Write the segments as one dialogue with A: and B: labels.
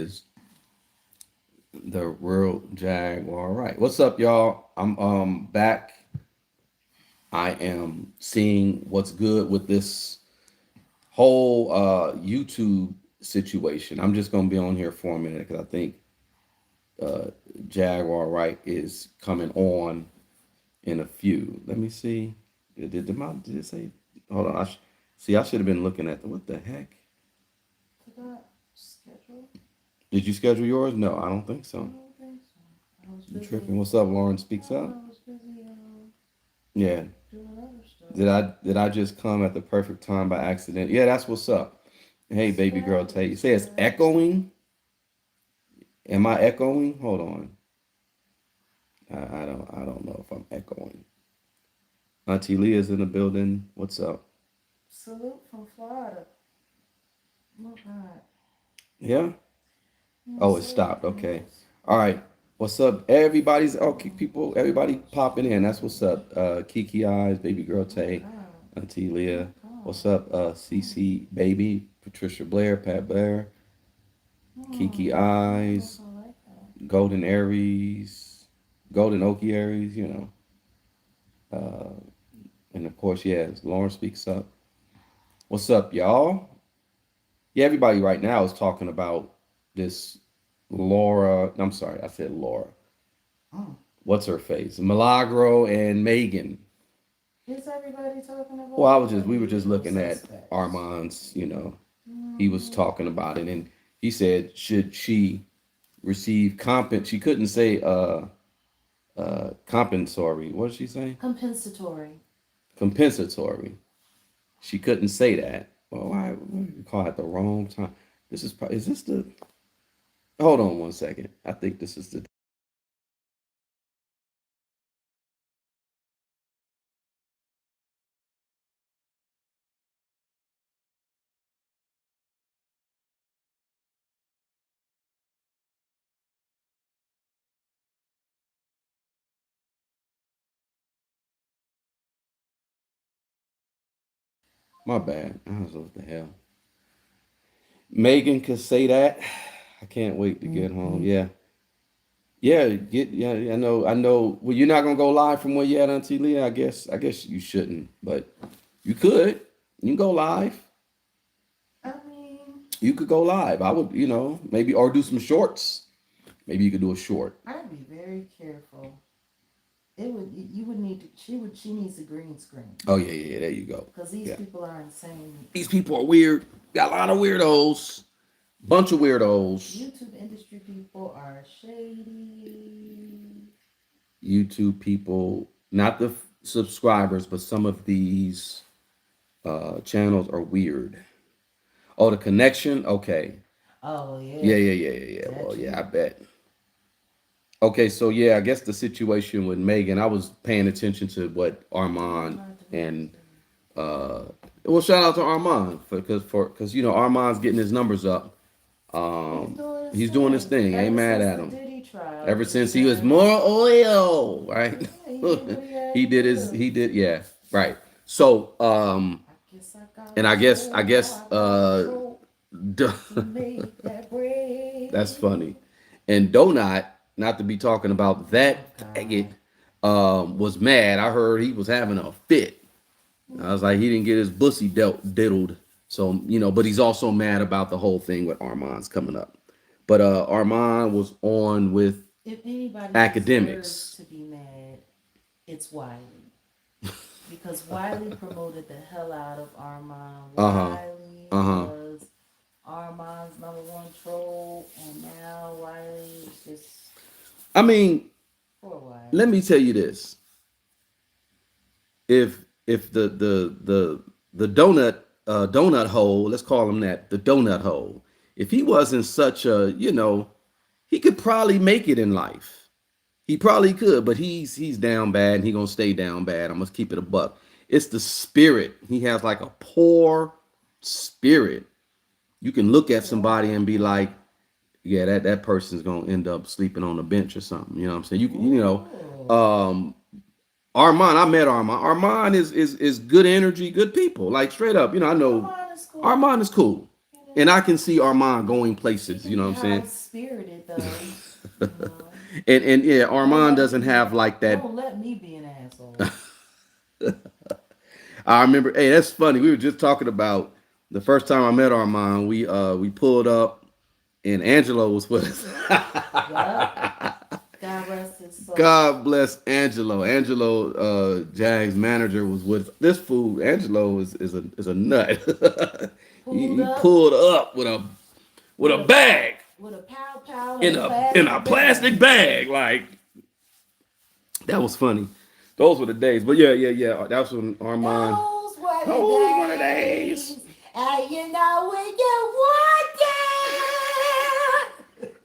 A: is the real Jaguar. All right. What's up, y'all? I'm back. I am seeing what's good with this whole YouTube situation. I'm just gonna be on here for a minute because I think uh Jaguar Wright is coming on in a few. Let me see. Did it say? Hold on. See. I should have been looking at what the heck.
B: Did that schedule?
A: Did you schedule yours? No, I don't think
B: I
A: so.
B: don't think so. I was
A: You
B: busy.
A: tripping? What's up, Lauren? Speaks
B: Oh,
A: up.
B: I was busy
A: Yeah.
B: doing other stuff.
A: Did I just come at the perfect time by accident? Yeah, that's what's up. Hey, baby girl,
B: That
A: tell you.
B: is
A: Say it's
B: correct.
A: echoing. Am I echoing? Hold on. I don't know if I'm echoing. Auntie Leah's in the building. What's up?
B: Salute from Florida. Oh God.
A: Yeah.
B: Yes,
A: Oh, it
B: sir.
A: stopped. Okay.
B: Yes.
A: All right. What's up? Everybody's okay. People, everybody popping in. That's what's up. Kiki Eyes, baby girl
B: Oh
A: Tay,
B: God.
A: Auntie
B: Oh
A: Leah.
B: my God.
A: What's up? CC baby, Patricia Blair, Pat Blair, Kiki
B: I don't know
A: Eyes,
B: if I like that.
A: Golden Aries, Golden Okie Aries. And of course, yes, Lauren speaks up. What's up, y'all? Yeah, everybody right now is talking about this Laura. I'm sorry, I said Laura.
B: Mm.
A: What's her face? Milagro and Megan.
B: Is everybody talking
A: Well,
B: about
A: I
B: it
A: was
B: or
A: just
B: the
A: we were just
B: usual
A: looking at
B: suspects?
A: Armand's. He was
B: Mm-hmm.
A: talking about it, and he said, should she receive comp? She couldn't say compensatory. What did she say?
B: Compensatory.
A: Compensatory. She couldn't say that. Well, why you call it the wrong time? This is is this the? Hold on one second. I think this is the. My bad. I was what the hell. Megan could say that. I can't wait to get home.
B: Mm-hmm.
A: Yeah, yeah. Yeah. I know. Well, you're not gonna go live from where you at, Auntie Leah. I guess you shouldn't, but you could. You can go live.
B: I mean,
A: You could go live. I would, maybe or do some shorts. Maybe you could do a short.
B: I'd be very careful. It would you would need to she needs a green screen
A: Oh yeah. There you go.
B: because these
A: Yeah.
B: people are insane.
A: These people are weird. Got a lot of weirdos. Bunch of weirdos.
B: YouTube industry people are shady.
A: YouTube people, not the subscribers, but some of these channels are weird. Oh, the connection. Okay.
B: Oh
A: Yeah,
B: yeah,
A: yeah, yeah, yeah, yeah.
B: that
A: Well, yeah, I
B: too.
A: bet. Okay, so yeah, I guess the situation with Megan, I was paying attention to what
B: What
A: Armand
B: am I doing
A: and
B: today?
A: uh well, shout out to Armand because Armand's getting his numbers up.
B: He's
A: Um,
B: doing his
A: he's doing his
B: thing
A: thing. I ain't
B: ever
A: mad
B: since
A: at
B: the
A: him.
B: Diddy trial.
A: Ever
B: He's
A: since he was
B: been
A: more oil, right?
B: yeah. He did what he had
A: he
B: to
A: did his
B: do.
A: he did yeah, right. So
B: I guess I
A: and
B: gotta
A: I guess
B: I gotta choke to make that
A: that's
B: bread.
A: funny. And Donut, not to be talking about
B: Oh
A: that faggot,
B: God.
A: was mad. I heard he was having a fit. I was like, he didn't get his bussy diddled. So, but he's also mad about the whole thing with Armand's coming up. But Armand was on with
B: If anybody deserves
A: academics.
B: to be mad, it's Wiley. Because Wiley promoted the hell out of Armand.
A: Uh huh.
B: Wiley
A: Uh huh.
B: was Armand's number one troll, and now Wiley is just
A: I mean,
B: poor
A: let
B: Wiley.
A: me tell you this: if the donut hole, let's call him that, the donut hole. If he wasn't such a, he could probably make it in life. He probably could, but he's down bad and he gonna stay down bad. I must keep it a buck. It's the spirit. He has like a poor spirit. You can look at somebody and be like, yeah, that person's gonna end up sleeping on a bench or something. You know what I'm saying?
B: Ooh.
A: Um, Armand, I met Armand. Armand is good energy, good people. Like straight up, I know
B: Armand is cool.
A: Armand is cool. And I can see Armand going
B: He
A: places.
B: can
A: You know
B: be
A: what I'm
B: high
A: saying?
B: spirited though. You know.
A: And yeah,
B: Don't
A: Armand
B: let me
A: doesn't
B: be
A: have
B: a,
A: like that.
B: don't let me be an asshole.
A: I remember. Hey, that's funny. We were just talking about the first time I met Armand. We pulled up, and Angelo was with
B: Yup.
A: us.
B: God rest his soul.
A: God bless Angelo. Angelo, Jag's manager, was with this fool. Angelo is a nut.
B: Pulled
A: He
B: up
A: pulled up with
B: with
A: a
B: a
A: bag
B: with a pow pow in
A: in
B: a
A: a
B: plastic
A: plastic
B: bag.
A: bag. Like that was funny. Those were the days. But yeah. That was when Armand.
B: Those were the
A: Those were the days.
B: days. And you know when you want it.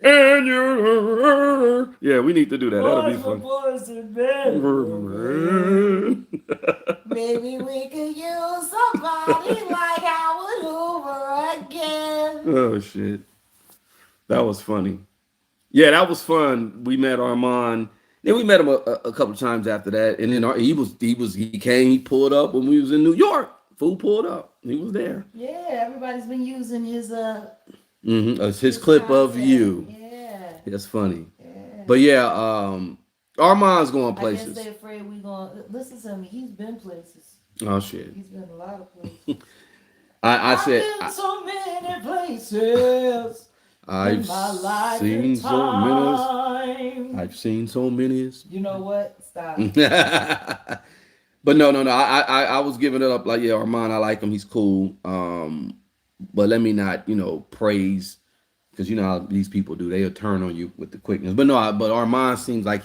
A: And you, yeah, we need to do that. That'll be
B: Boys were
A: fun.
B: boys in bed. Maybe we could use somebody like Howard over again.
A: Oh shit, that was funny. Yeah, that was fun. We met Armand. Then we met him a couple of times after that, and then he came. He pulled up when we was in New York. Fool pulled up. He was there.
B: Yeah, everybody's been using
A: It's his
B: his
A: clip of
B: content.
A: you.
B: Yeah.
A: That's funny.
B: Yeah.
A: But yeah, Armand's going
B: I guess
A: places.
B: they're afraid we gonna listen to me. He's been places.
A: Oh shit.
B: He's been a lot of places.
A: I
B: I've
A: said
B: been so many places
A: I've
B: in my life
A: seen
B: and
A: so many.
B: time.
A: I've seen so many.
B: You know what? Stop.
A: But no. I was giving it up like, yeah, Armand, I like him. He's cool. But let me not, praise, because you know how these people do. They'll turn on you with the quickness. But no, but Armand seems like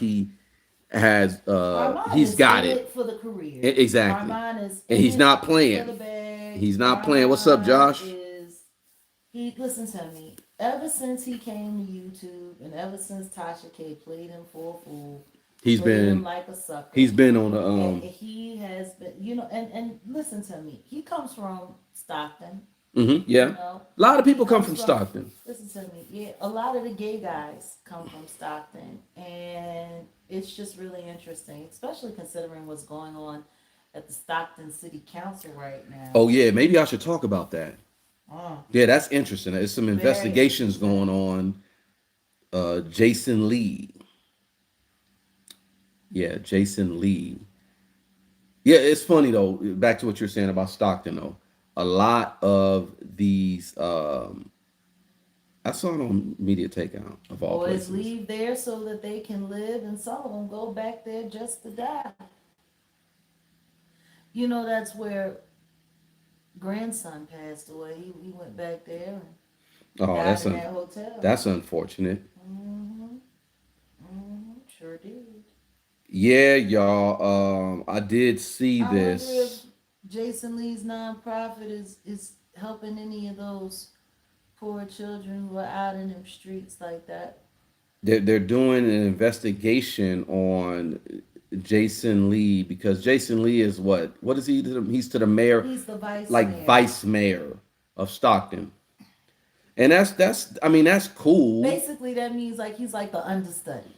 B: Armand
A: he's
B: is
A: got
B: in
A: it.
B: it for the career.
A: Exactly.
B: Armand is
A: And
B: in
A: he's
B: it
A: not
B: for the
A: playing.
B: bag.
A: He's not playing. What's up,
B: Armand
A: Josh?
B: is he listen to me. Ever since he came to YouTube and ever since Tasha K played him for a fool,
A: He's
B: played him
A: been
B: like a sucker.
A: he's been on the
B: And he has been, and listen to me. He comes from Stockton,
A: yeah.
B: you know.
A: A lot of
B: He
A: people come
B: comes
A: from
B: from,
A: Stockton.
B: listen to me. Yeah, a lot of the gay guys come from Stockton, and it's just really interesting, especially considering what's going on at the Stockton City Council right now.
A: Oh yeah, maybe I should talk about that.
B: Oh,
A: Yeah, that's interesting. There's some
B: very
A: investigations going
B: interesting.
A: on. Jason Lee. Yeah, Jason Lee. Yeah, it's funny though. Back to what you're saying about Stockton though. A lot of these I saw it on Media Takeout of all
B: Boys
A: places.
B: leave there so that they can live, and some of them go back there just to die. You know, that's where grandson passed away. He went back there and
A: Oh,
B: died in that hotel.
A: that's unfortunate.
B: Mm-hmm. Mm-hmm. Sure did.
A: Yeah, y'all. I did see
B: I wonder if
A: this.
B: Jason Lee's nonprofit is helping any of those poor children who are out in them streets like that.
A: They're doing an investigation on Jason Lee because Jason Lee is what? What is he? He's to the mayor,
B: He's the vice
A: like
B: mayor.
A: vice mayor of Stockton, and that's. I mean, that's cool,
B: Basically, that means like he's like the understudy.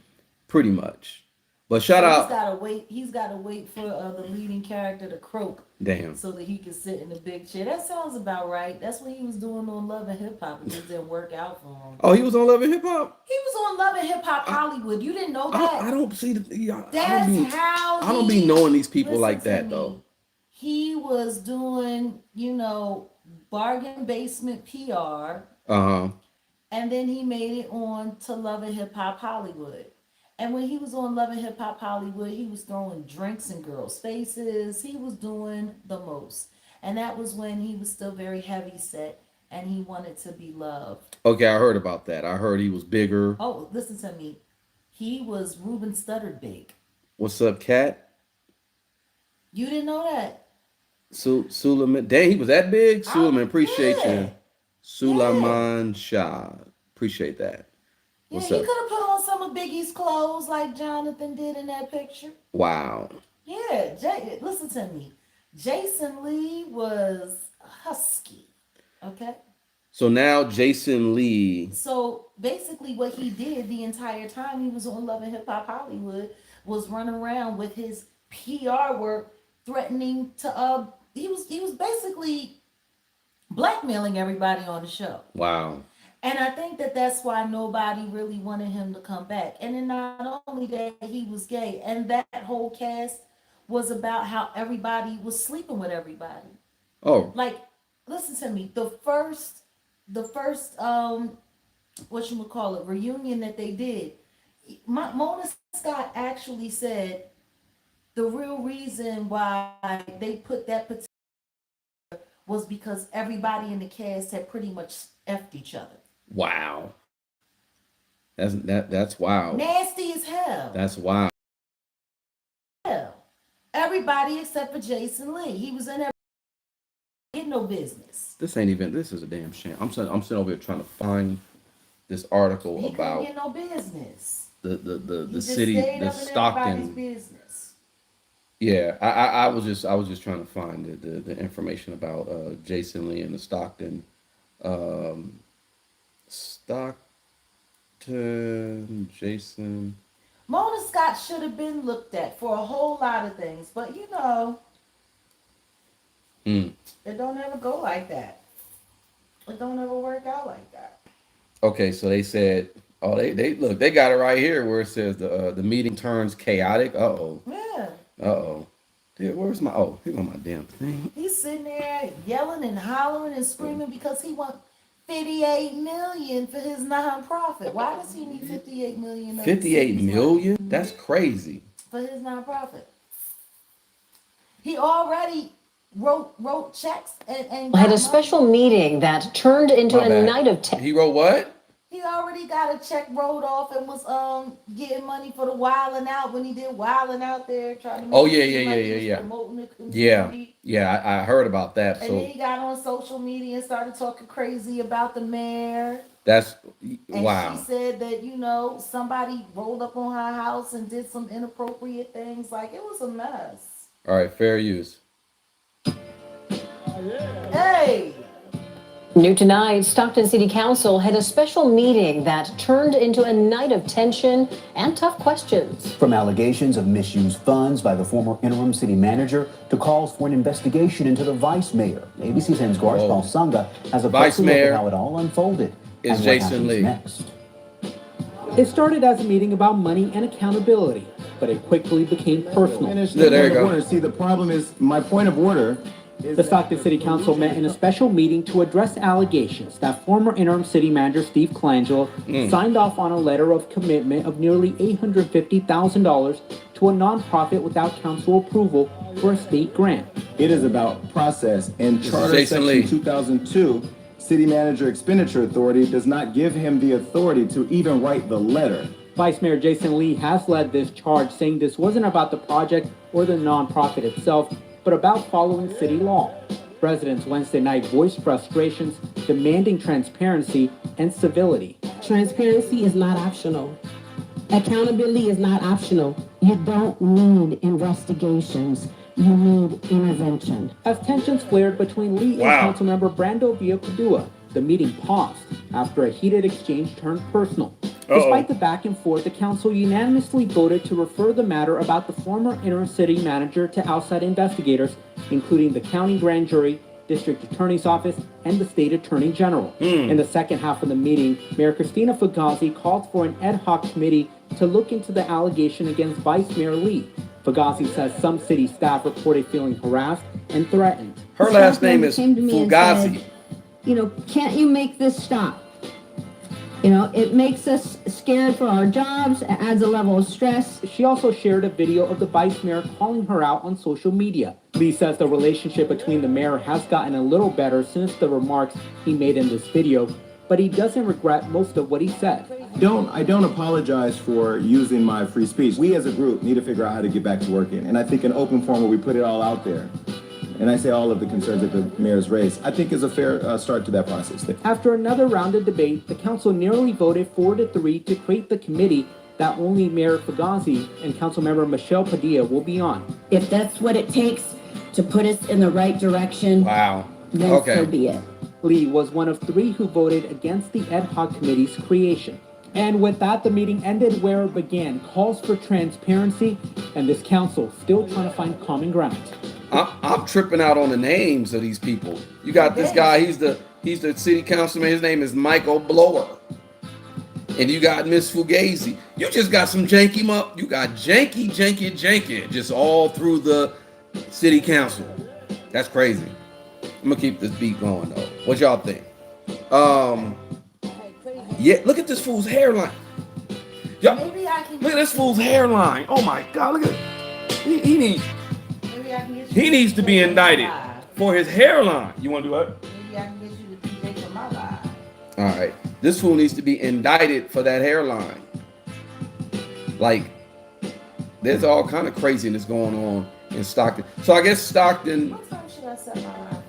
A: pretty much. But shout
B: So he's
A: out,
B: gotta wait. He's gotta wait for the leading character to croak
A: damn.
B: so that he can sit in the big chair. That sounds about right. That's what he was doing on Love and Hip Hop. It just didn't work out for him.
A: Oh, he was on Love and Hip Hop.
B: He was on Love and Hip Hop
A: I,
B: Hollywood. You didn't know
A: I
B: that?
A: don't see the.
B: That's how
A: I don't be knowing these people
B: listen
A: like
B: to
A: that
B: me.
A: though.
B: He was doing, bargain basement PR,
A: Uh huh.
B: and then he made it on to Love and Hip Hop Hollywood. And when he was on Love and Hip Hop Hollywood, he was throwing drinks in girls' faces. He was doing the most. And that was when he was still very heavy set and he wanted to be loved.
A: Okay, I heard about that. I heard he was bigger.
B: Oh, listen to me. He was Ruben Studdard big.
A: What's up, Cat?
B: You didn't know that?
A: Suleiman. Dang, he was that big. Suleiman, appreciate
B: Yeah.
A: you.
B: Yeah.
A: Suleiman Shah. Appreciate that.
B: Yeah,
A: What's
B: he
A: up?
B: could have put on some of Biggie's clothes like Jonathan did in that picture.
A: Wow.
B: Yeah, listen to me. Jason Lee was husky. Okay?
A: So now Jason Lee.
B: So basically, what he did the entire time he was on Love and Hip Hop Hollywood was run around with his PR work, threatening to. He was basically blackmailing everybody on the show.
A: Wow.
B: And I think that that's why nobody really wanted him to come back. And then not only that, he was gay, and that whole cast was about how everybody was sleeping with everybody.
A: Oh,
B: Like, listen to me. The first what you would call it reunion that they did, Mona Scott actually said the real reason why they put that particular was because everybody in the cast had pretty much effed each other.
A: wow. That's wild.
B: Nasty as hell.
A: That's wild.
B: Hell. Everybody except for Jason Lee. He was in there. He had no business.
A: This ain't even. This is a damn shame. I'm sitting over here trying to find this article
B: He couldn't
A: about
B: get no business.
A: the
B: He just
A: city,
B: stayed
A: the
B: up in everybody's
A: Stockton.
B: business.
A: Yeah, I was just trying to find the information about Jason Lee and the Stockton, um, Jason.
B: Mona Scott should have been looked at for a whole lot of things, but
A: Hmm.
B: it don't ever go like that. It don't ever work out like that.
A: Okay, so they said, oh, they look, they got it right here where it says the meeting turns chaotic. Uh-oh.
B: Yeah.
A: Uh-oh. Dude, where's my, oh, here on my damn thing.
B: He's sitting there yelling and hollering and screaming because he wants 58 million for his nonprofit. Why does he need 58 million?
A: 58 million? That's crazy.
B: For his nonprofit. He already wrote checks and
C: Had a special meeting that turned into
A: My
C: a
A: bad.
C: night of
A: He wrote what?
B: He already got a check rolled off and was getting money for the wilding out when he did wilding out there trying to make
A: Oh,
B: it
A: yeah,
B: seem
A: yeah,
B: like
A: yeah,
B: he was
A: yeah, yeah.
B: promoting the
A: Yeah.
B: community.
A: Yeah, I heard about that.
B: And then
A: So
B: he got on social media and started talking crazy about the mayor.
A: that's,
B: And
A: wow.
B: she said that, somebody rolled up on her house and did some inappropriate things. Like, it was a mess.
A: All right, fair use.
B: Hey!
C: New tonight, Stockton City Council had a special meeting that turned into a night of tension and tough questions.
D: From allegations of misused funds by the former interim city manager to calls for an investigation into the vice mayor. ABC's Ensgar's
A: Whoa.
D: Paul Sunga has a
A: Vice
D: closer look
A: mayor
D: at how it all unfolded
A: is
D: and what
A: Jason
D: happens
A: Lee.
D: next.
E: It started as a meeting about money and accountability, but it quickly became personal.
A: Yeah, there you go.
F: See, the problem is, my point of order is
E: The Stockton City Council met in a special meeting to address allegations that former interim city manager Steve Colangelo signed off on a letter of commitment of nearly $850,000 to a nonprofit without council approval for a state grant.
F: it is about process, and
A: is
F: Charter
A: Jason Lee.
F: Section 2002, City Manager Expenditure Authority does not give him the authority to even write the letter.
E: Vice Mayor Jason Lee has led this charge, saying this wasn't about the project or the nonprofit itself, but about following city law. Residents Wednesday night voiced frustrations, demanding transparency and civility.
G: Transparency is not optional. Accountability is not optional. You don't need investigations. You need intervention.
E: As tensions flared between Lee
A: Wow.
E: and Councilmember Brando Villapadua, the meeting paused after a heated exchange turned personal. Despite the back and forth, the council unanimously voted to refer the matter about the former interim city manager to outside investigators, including the county grand jury, district attorney's office, and the state attorney general. In the second half of the meeting, Mayor Christina Fugazi called for an ad hoc committee to look into the allegation against Vice Mayor Lee. Fugazi says some city staff reported feeling harassed and threatened.
A: Her last name is
G: Came to me and
A: Fugazi.
G: said, can't you make this stop? It makes us scared for our jobs, it adds a level of stress.
E: She also shared a video of the vice mayor calling her out on social media. Lee says the relationship between the mayor has gotten a little better since the remarks he made in this video, but he doesn't regret most of what he said.
F: I don't apologize for using my free speech. We as a group need to figure out how to get back to working. And I think an open forum where we put it all out there, and I say all of the concerns that the mayor's raised, I think is a fair start to that process.
E: After another round of debate, the council nearly voted 4-3 to create the committee that only Mayor Fugazi and Councilmember Michelle Padilla will be on.
G: If that's what it takes to put us in the right direction,
A: Wow.
G: then
A: Okay.
G: so be it.
E: Lee was one of 3 who voted against the ad hoc committee's creation. And with that, the meeting ended where it began, calls for transparency, and this council still trying to find common ground.
A: I'm tripping out on the names of these people. You got this guy. He's the city councilman. His name is Michael Blower. And you got Miss Fugees. You just got some janky up. You got janky, just all through the city council. That's crazy. I'm gonna keep this beat going though. What y'all think? Yeah, look at this fool's hairline. Y'all,
B: Maybe I can.
A: look at this fool's hairline. Oh my God, look at he needs.
B: Maybe I can get you
A: He needs to be
B: DJ
A: indicted
B: for my live.
A: for his hairline. You want to do what?
B: Maybe I can get you the DJ for my live.
A: All right. This fool needs to be indicted for that hairline. Like, there's all kind of craziness going on in Stockton. So I guess Stockton,
B: What time should I set my live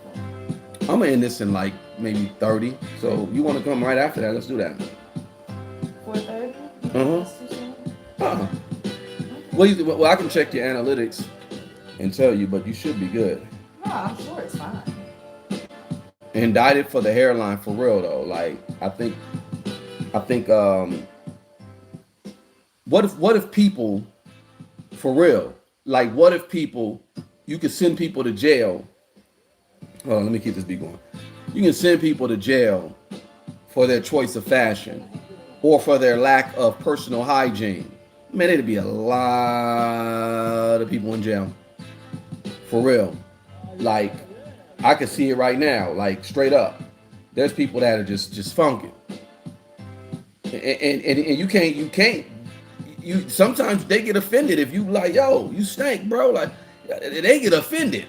B: for?
A: I'm gonna end this in like maybe 30. So you want to come right after that? Let's do that.
B: 4:30?
A: Uh-huh.
B: That's too soon?
A: Uh-huh. Well, I can check your analytics and tell you, but you should be good.
B: No, I'm sure it's fine.
A: Indicted for the hairline for real though. Like I think what if people for real, like what if people, you could send people to jail. Hold on, let me keep this beat going. You can send people to jail for their choice of fashion or for their lack of personal hygiene. Man, it'd be a lot of people in jail. For real. Like I could see it right now, like straight up. There's people that are just funking. And you can't sometimes they get offended if you like, yo, you stink, bro. Like they get offended.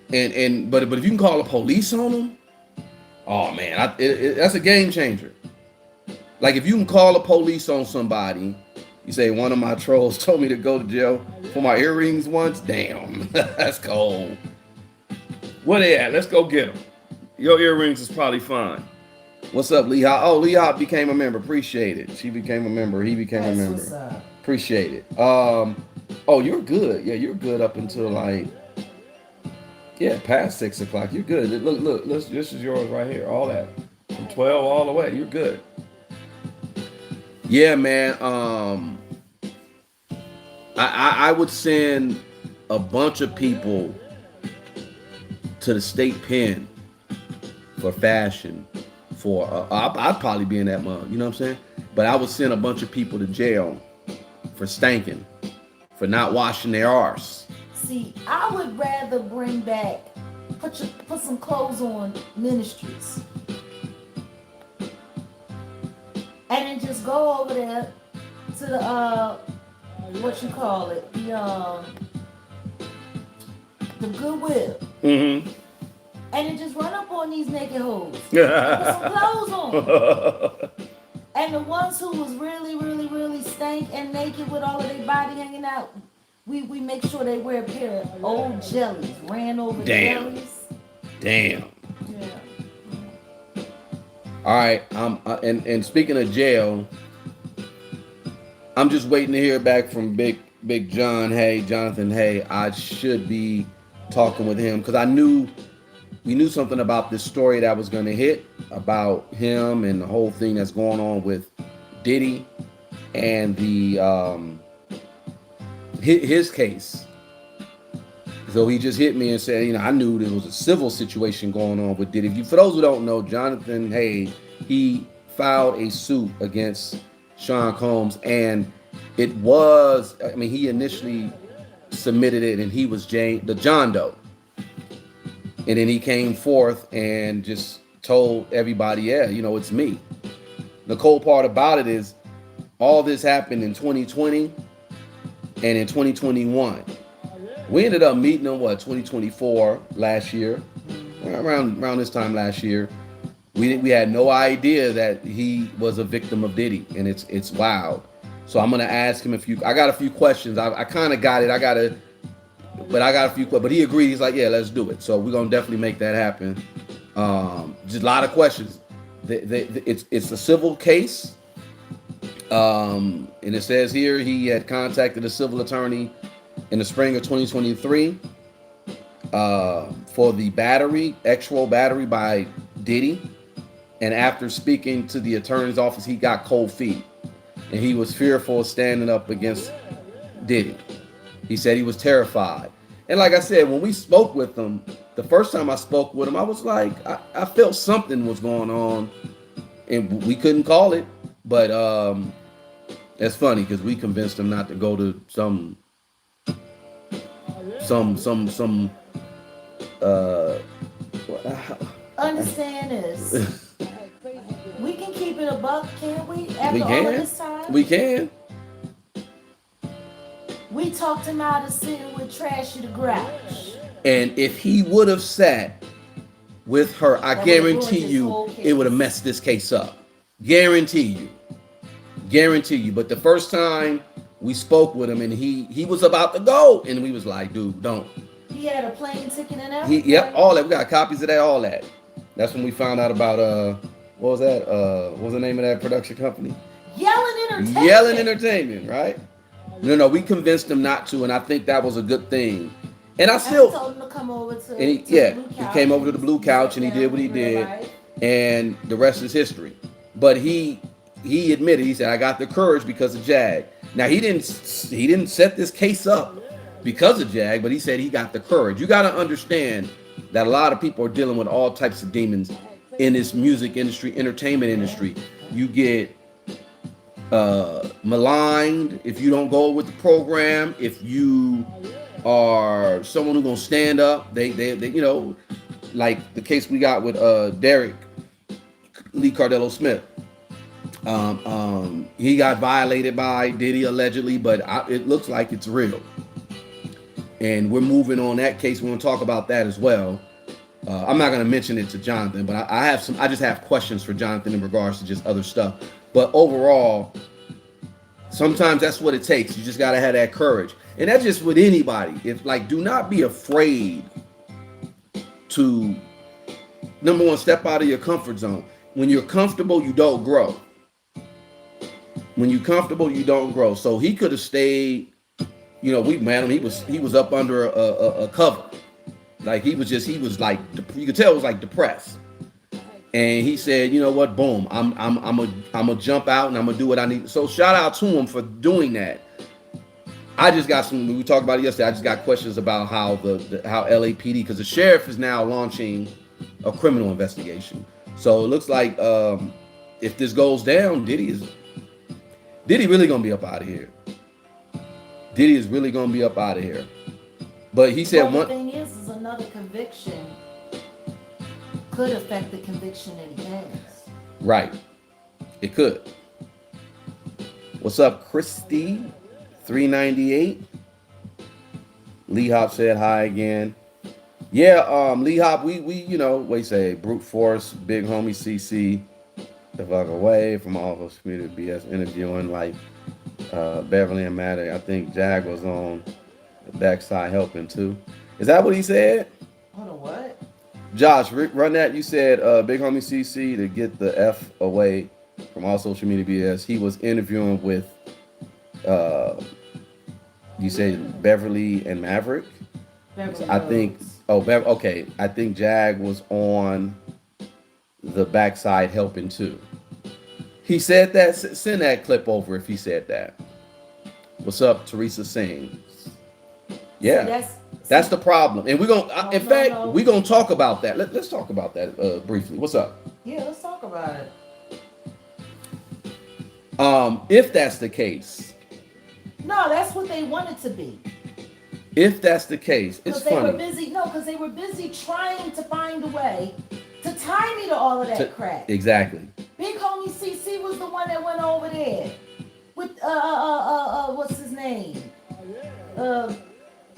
A: But if you can call the police on them, oh man, that's a game changer. Like if you can call the police on somebody, you say one of my trolls told me to go to jail for my earrings once. Damn, that's cold. Where they at? Let's go get them. Your earrings is probably fine. What's up, Lee Hop? Oh, Lee Hop became a member. Appreciate it. She became a member. He became a member.
B: What's up?
A: Appreciate it. Oh, you're good. Yeah, you're good up until like, yeah, past 6 o'clock. You're good. Look, this is yours right here. All that. From 12 all the way. You're good. Yeah, man. I would send a bunch of people to the state pen for fashion. I'd probably be in that month, you know what I'm saying? But I would send a bunch of people to jail for stinking, for not washing their arse.
B: See, I would rather bring back, put some clothes on ministries. And then just go over there to the, what you call it, the Goodwill.
A: Mm-hmm.
B: And then just run up on these naked hoes. Put some clothes on. And the ones who was really, really, really stank and naked with all of their body hanging out, we make sure they wear a pair of old jellies, ran over jellies.
A: Damn.
B: Yeah.
A: All right. And speaking of jail, I'm just waiting to hear back from Big John. Hey, Jonathan. Hey, I should be talking with him because we knew something about this story that was going to hit about him and the whole thing that's going on with Diddy and the his case. So he just hit me and said, I knew there was a civil situation going on with Diddy. For those who don't know, Jonathan Hay, he filed a suit against Sean Combs, and it was, he initially submitted it, and he was the John Doe. And then he came forth and just told everybody, yeah, it's me. The cold part about it is all this happened in 2020 and in 2021. We ended up meeting in 2024 last year, around this time last year. We had no idea that he was a victim of Diddy, and it's wild. So I'm gonna ask him I got a few questions. I kind of got it. I got a few questions, but he agreed. He's like, yeah, let's do it. So we're gonna definitely make that happen. Just a lot of questions. It's a civil case, and it says here he had contacted a civil attorney in the spring of 2023 for the actual battery by Diddy, and after speaking to the attorney's office, he got cold feet, and he was fearful of standing up against Diddy. He said he was terrified. And like I said, when we spoke with him, the first time I spoke with him, I was like, I felt something was going on, and we couldn't call it. But it's funny because we convinced him not to go to some
B: Understand this. We can keep it a buck, can't we? After
A: we
B: all of
A: can.
B: this time,
A: We can.
B: we talked him out of sitting with Trashy the Grouch.
A: And if he would have sat with her, I
B: That would've ruined
A: guarantee
B: his
A: you
B: whole case.
A: it would have messed this case up. Guarantee you. Guarantee you. But the first time we spoke with him and he was about to go, and we was like, dude, don't.
B: He had a plane ticket and everything.
A: Yep, all that. We got copies of that, all that. That's when we found out about what was that? What was the name of that production company?
B: Yelling Entertainment.
A: Yelling Entertainment, right? No, we convinced him not to, and I think that was a good thing. And I
B: And
A: still,
B: we told him to come over to,
A: and he,
B: to
A: yeah,
B: the blue
A: he
B: couch.
A: came over to the blue couch and he
B: sat
A: did
B: down
A: what he
B: in real
A: did,
B: life.
A: and the rest is history. But he admitted, he said, I got the courage because of Jag. Now he didn't set this case up because of Jag, but he said he got the courage. You got to understand that a lot of people are dealing with all types of demons in this music industry, entertainment industry. You get maligned if you don't go with the program. If you are someone who's gonna stand up, they you know, like the case we got with Derek Lee Cardello Smith. He got violated by Diddy allegedly, but it looks like it's real. And we're moving on that case. We're gonna talk about that as well. I'm not gonna mention it to Jonathan, but I just have questions for Jonathan in regards to just other stuff. But overall, sometimes that's what it takes. You just gotta have that courage, and that's just with anybody. If like, do not be afraid to, number one, step out of your comfort zone. When you're comfortable, you don't grow. When you're comfortable, you don't grow. So he could have stayed. You know, we met him. He was up under a cover. Like he was like, you could tell it was like depressed. And he said, you know what, boom, I'm gonna jump out and I'm gonna do what I need. So shout out to him for doing that. I just got some, we talked about it yesterday, I just got questions about how how LAPD, because the sheriff is now launching a criminal investigation. So it looks like if this goes down, Diddy really gonna be up out of here. Diddy is really gonna be up out of here. But he said
B: well, the thing is another conviction could affect the conviction that he has.
A: Right. It could. What's up, Christy? 398. Lee Hop said hi again. Yeah, Lee Hop, we you know, what you say, brute force, big homie CC, the fuck away from all those community BS interviewing like Beverly and Maddie. I think Jag was on the backside helping too. Is that what he said?
B: Hold on, what?
A: Josh, run that. You said big homie CC to get the F away from all social media BS. He was interviewing with you say Beverly and Maverick.
B: Beverly
A: I think. Okay. I think Jag was on the backside helping too. He said that. Send that clip over if he said that. What's up, Teresa Singh? Yeah, that's the problem, and we're gonna. In fact, we're gonna talk about that. Let's talk about that briefly. What's up?
B: Yeah, let's talk about it.
A: If that's the case.
B: No, that's what they wanted to be.
A: If that's the case, it's funny.
B: They were busy. No, because they were busy trying to find a way to tie me to all of that crap.
A: Exactly.
B: Big homie CC was the one that went over there with what's his name?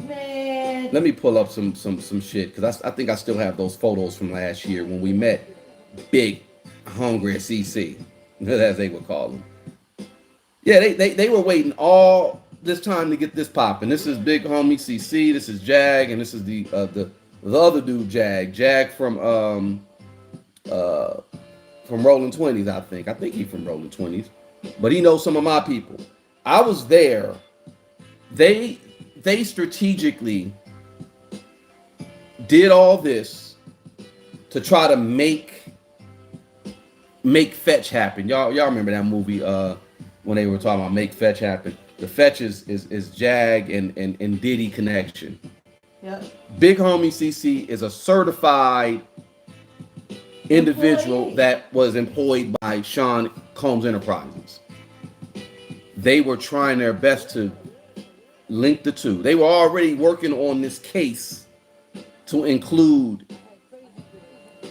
B: Man.
A: Let me pull up some shit because I think I still have those photos from last year when we met Big Hungry CC, as they would call him. Yeah, they were waiting all this time to get this popping. This is Big Homie CC, this is Jag, and this is the other dude Jag from Rolling 20s, I think. I think he's from Rolling 20s. But he knows some of my people. I was there. They strategically did all this to try to make Fetch happen. Y'all remember that movie when they were talking about make Fetch happen. The Fetch is Jag and Diddy connection.
B: Yep.
A: Big Homie CC is a certified individual
B: Employee.
A: that was employed by Sean Combs Enterprises. They were trying their best to link the two. They were already working on this case to include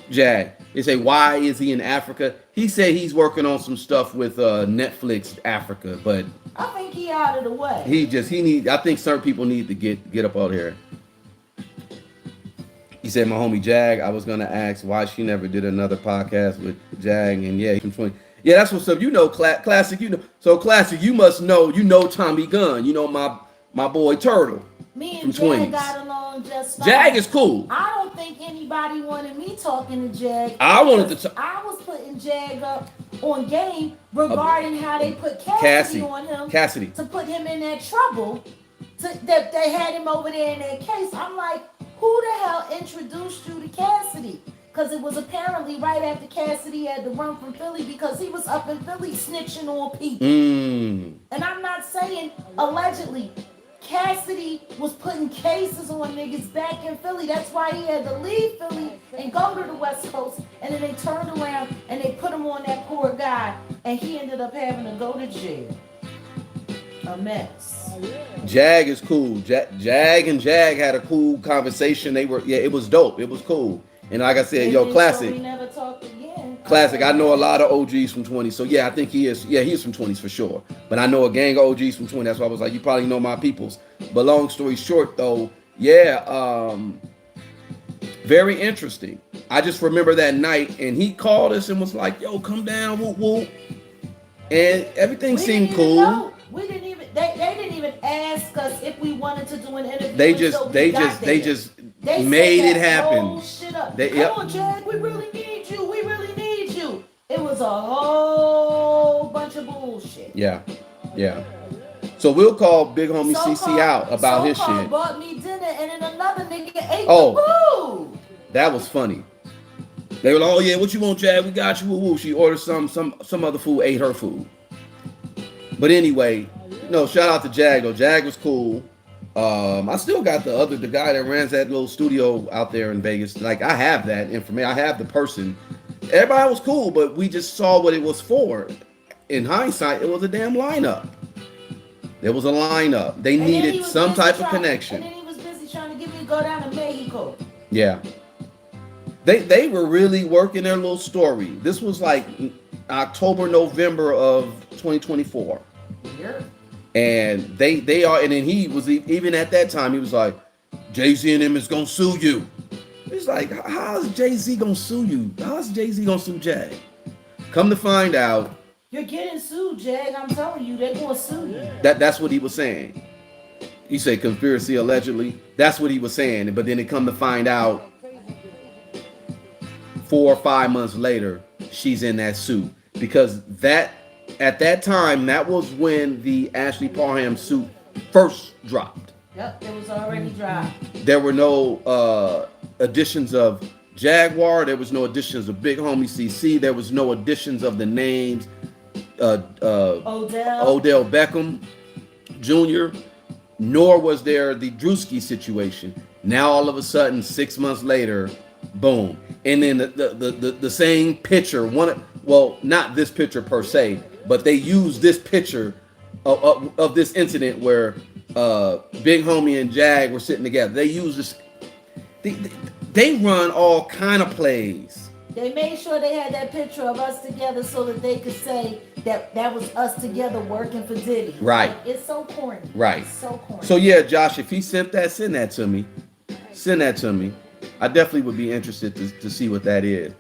A: Jag. They say, why is he in Africa? He said he's working on some stuff with Netflix Africa, but
B: I think he out of the way.
A: I think certain people need to get up out here. He said, my homie Jag, I was gonna ask why she never did another podcast with Jag, and yeah, he's 20. Yeah, that's what's up. You know, Classic. You know, so Classic. You must know. You know Tommy Gunn. You know my boy Turtle.
B: Me
A: from
B: and Jag
A: Twins.
B: got along just fine.
A: Jag is cool.
B: I don't think anybody wanted me talking to Jag.
A: I wanted to.
B: I was putting Jag up on game regarding how they put Cassidy on him.
A: Cassidy.
B: To put him in that trouble. That they had him over there in that case. I'm like, who the hell introduced you to Cassidy? Because it was apparently right after Cassidy had to run from Philly because he was up in Philly snitching on people. And I'm not saying allegedly. Cassidy was putting cases on niggas back in Philly. That's why he had to leave Philly and go to the West Coast. And then they turned around and they put him on that poor guy. And he ended up having to go to jail. A mess.
A: Jag is cool. Jag and Jag had a cool conversation. It was dope. It was cool. And like I said, yo, Classic.
B: So we never talked again.
A: Classic. I know a lot of OGs from 20. So yeah, I think he is. Yeah, he's from 20s for sure. But I know a gang of OGs from 20. That's why I was like, you probably know my peoples. But long story short though, yeah, very interesting. I just remember that night and he called us and was like, yo, come down, whoop whoop. And everything seemed cool.
B: We didn't even they didn't even ask us if we wanted to do an interview.
A: They just made it happen.
B: Shit up. Come on, Jag, we really need you. We really need you. It was a whole bunch of bullshit.
A: Yeah. So we'll call Big Homie CC out about his shit.
B: Bought me dinner and then another nigga ate
A: the
B: food.
A: That was funny. They were like, oh yeah, what you want, Jag? We got you. Woo woo. She ordered some other food, ate her food. But anyway, no, shout out to Jag though. Jag was cool. I still got the guy that runs that little studio out there in Vegas. Like I have that information. I have the person. Everybody was cool, but we just saw what it was for. In hindsight, it was a damn lineup. There was a lineup. They needed some type of connection.
B: And then he was busy trying to get me to go down to Mexico.
A: Yeah. They were really working their little story. This was like October, November of 2024.
B: Yeah.
A: And they are, and then he was even at that time, he was like, Jay-Z and him is gonna sue you. It's like, how's Jay-Z gonna sue you? How's Jay-Z gonna sue Jag? Come to find out,
B: you're getting sued, Jag. I'm telling you, they're gonna sue you.
A: That's what he was saying. He said conspiracy allegedly. That's what he was saying. But then it come to find out 4 or 5 months later, she's in that suit. Because at that time, that was when the Ashley Parham suit first dropped.
B: Yep, it was already dropped.
A: There were no additions of Jaguar. There was no additions of Big Homie CC. There was no additions of the names Odell Beckham Jr. Nor was there the Drewski situation. Now all of a sudden, 6 months later, boom. And then the same picture, not this picture per se, but they used this picture of this incident where Big Homie and Jag were sitting together. They used this. They run all kind of plays.
B: They made sure they had that picture of us together so that they could say that was us together working for Diddy.
A: Right.
B: Like, it's so corny.
A: Right.
B: It's so corny.
A: So yeah, Josh, if he sent that, send that to me. Send that to me. I definitely would be interested to see what that is.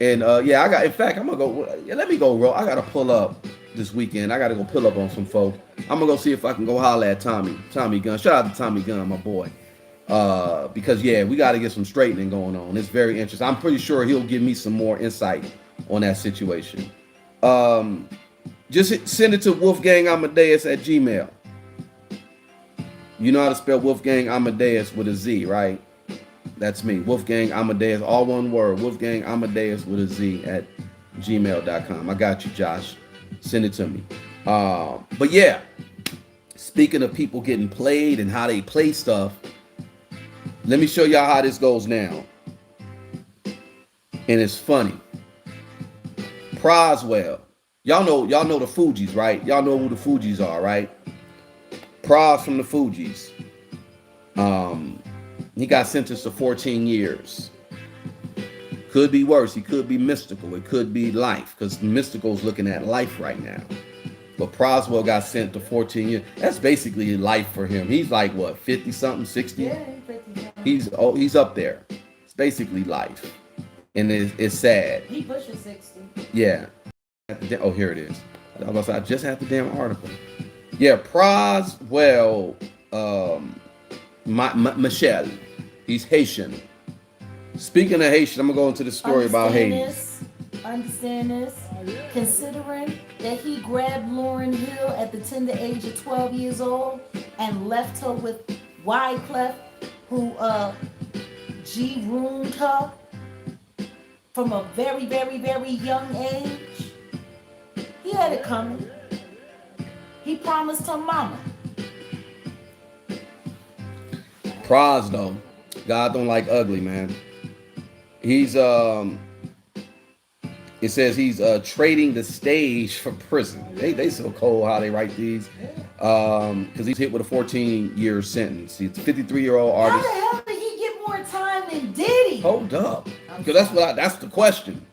A: And in fact, I'm gonna go. Let me go, bro. I gotta pull up this weekend. I gotta go pull up on some folks. I'm gonna go see if I can go holler at Tommy Gunn. Shout out to Tommy Gunn, my boy. Because we got to get some straightening going on. It's very interesting. I'm pretty sure he'll give me some more insight on that situation. Just send it to Wolfgang Amadeuz at Gmail. You know how to spell Wolfgang Amadeuz with a Z, right? That's me. Wolfgang Amadeuz, all one word. Wolfgang Amadeuz with a Z at gmail.com. I got you, Josh. Send it to me. But yeah, speaking of people getting played and how they play stuff, Let me show y'all how this goes now. And it's funny. Proswell. Y'all know the Fugees, right? Y'all know who the Fugees are, right? Pras from the Fugees. He got sentenced to 14 years. Could be worse. He could be mystical. It could be life, because Mystical's looking at life right now. But Proswell got sent to 14 years. That's basically life for him. He's like, what, 50 something, 60?
B: Yeah, he's 50.
A: He's up there. It's basically life. And it's sad.
B: He pushes 60.
A: Yeah. Oh, here it is. I just had the damn article. Yeah, Proswell Michel. He's Haitian. Speaking of Haitian, I'm gonna go into the story about Haiti.
B: Understand this? Considering that he grabbed Lauryn Hill at the tender age of 12 years old and left her with Wyclef, who G-roomed her from a very, very, very young age. He had it coming. He promised her mama.
A: Pras though, God don't like ugly, man. He's it says he's trading the stage for prison. They so cold how they write these. Because he's hit with a 14-year sentence. He's a 53-year-old artist.
B: How the hell did he get more time than Diddy?
A: Hold up, because that's the question.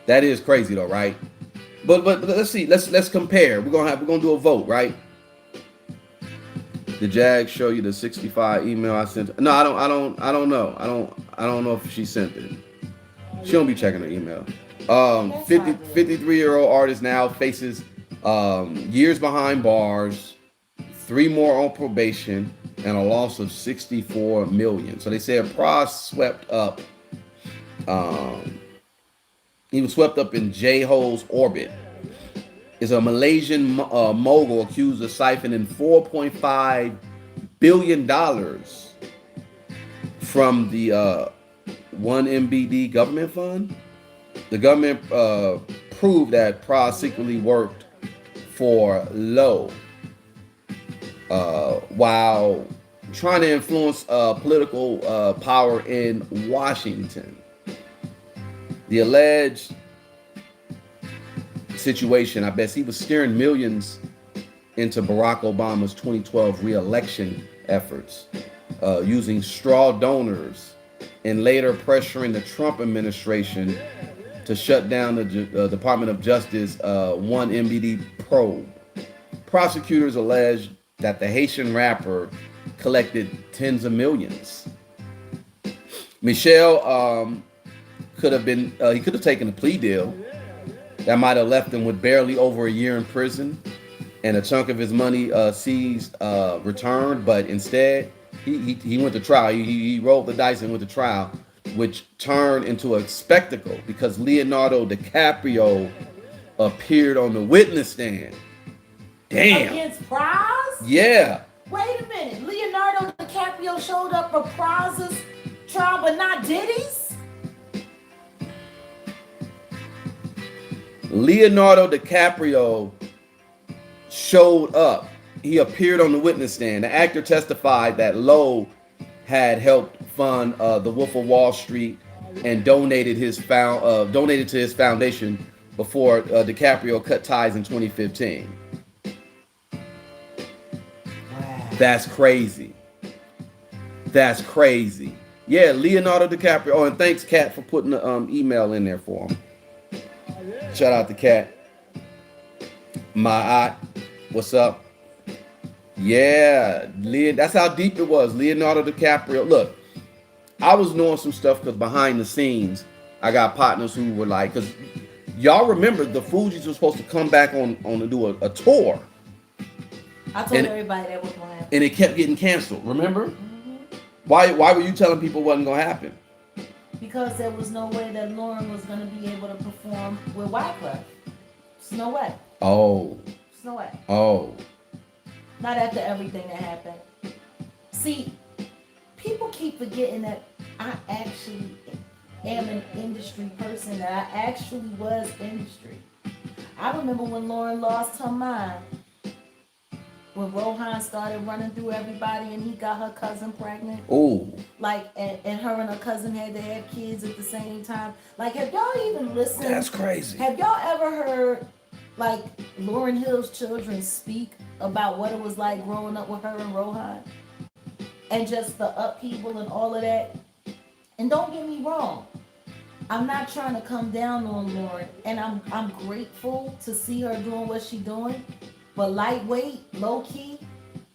A: That is crazy though, right? But let's see. Let's compare. We're gonna do a vote, right? Did Jag show you the 65 email I sent? No, I don't know. I don't know if she sent it. She don't be checking her email. 53-year-old artist now faces years behind bars, 3 more on probation, and a loss of 64 million. So they said Pras swept up. He was swept up in J-Ho's orbit. Is a Malaysian mogul accused of siphoning $4.5 billion from the 1MBD government fund. The government proved that Pras secretly worked for Low while trying to influence political power in Washington. The alleged situation, I bet he was steering millions into Barack Obama's 2012 re-election efforts, using straw donors and later pressuring the Trump administration to shut down the Department of Justice 1MBD probe. Prosecutors alleged that the Haitian rapper collected tens of millions. Michel could have taken a plea deal that might have left him with barely over a year in prison and a chunk of his money seized, returned, but instead he went to trial. He rolled the dice and went to trial, which turned into a spectacle because Leonardo DiCaprio appeared on the witness stand. Damn.
B: Against Pras?
A: Yeah.
B: Wait a minute. Leonardo DiCaprio showed up for Pras's trial, but not Diddy's?
A: Leonardo DiCaprio showed up. He appeared on the witness stand. The actor testified that Lowe had helped fund the Wolf of Wall Street and donated to his foundation before DiCaprio cut ties in 2015.
B: Wow.
A: That's crazy. That's crazy. Yeah, Leonardo DiCaprio. Oh, and thanks, Kat, for putting the email in there for him. Shout out to Kat. My aunt, what's up? Yeah, that's how deep it was. Leonardo DiCaprio. Look, I was knowing some stuff because behind the scenes, I got partners who were like, because y'all remember the Fugees were supposed to come back on to do a tour.
B: I told everybody that was going to happen.
A: And it kept getting canceled, remember? Mm-hmm. Why were you telling people it wasn't going to happen?
B: Because there was no way that Lauren was going to be able to perform with Wyclef. There's no way.
A: Oh.
B: There's no way.
A: Oh.
B: Not after everything that happened. See, people keep forgetting that I actually am an industry person, that I actually was industry. I remember when Lauren lost her mind. when Rohan started running through everybody and he got her cousin pregnant.
A: Oh,
B: Like, and her and her cousin had to have kids at the same time. Like, have y'all even listened?
A: that's crazy.
B: Have y'all ever heard, like, Lauryn Hill's children speak about what it was like growing up with her and Rohan? And just the upheaval and all of that? And don't get me wrong, I'm not trying to come down on Lauren, and I'm grateful to see her doing what she's doing. But lightweight, low key,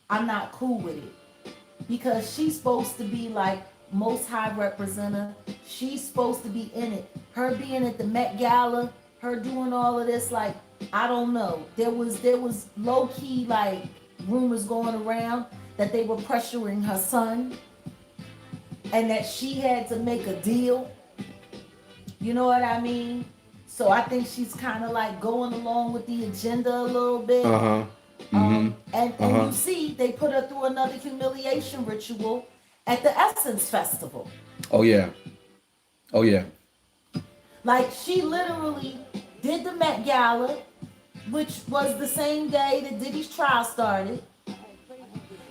B: I'm not cool with it because she's supposed to be like Most High Representative. She's supposed to be in it. Her being at the Met Gala, her doing all of this, like I don't know. There was low key like rumors going around that they were pressuring her son, and that she had to make a deal. You know what I mean? So I think she's kind of like going along with the agenda a little bit. And you see, they put her through another humiliation ritual at the Essence Festival.
A: Oh yeah. Oh yeah.
B: Like she literally did the Met Gala, which was the same day that Diddy's trial started.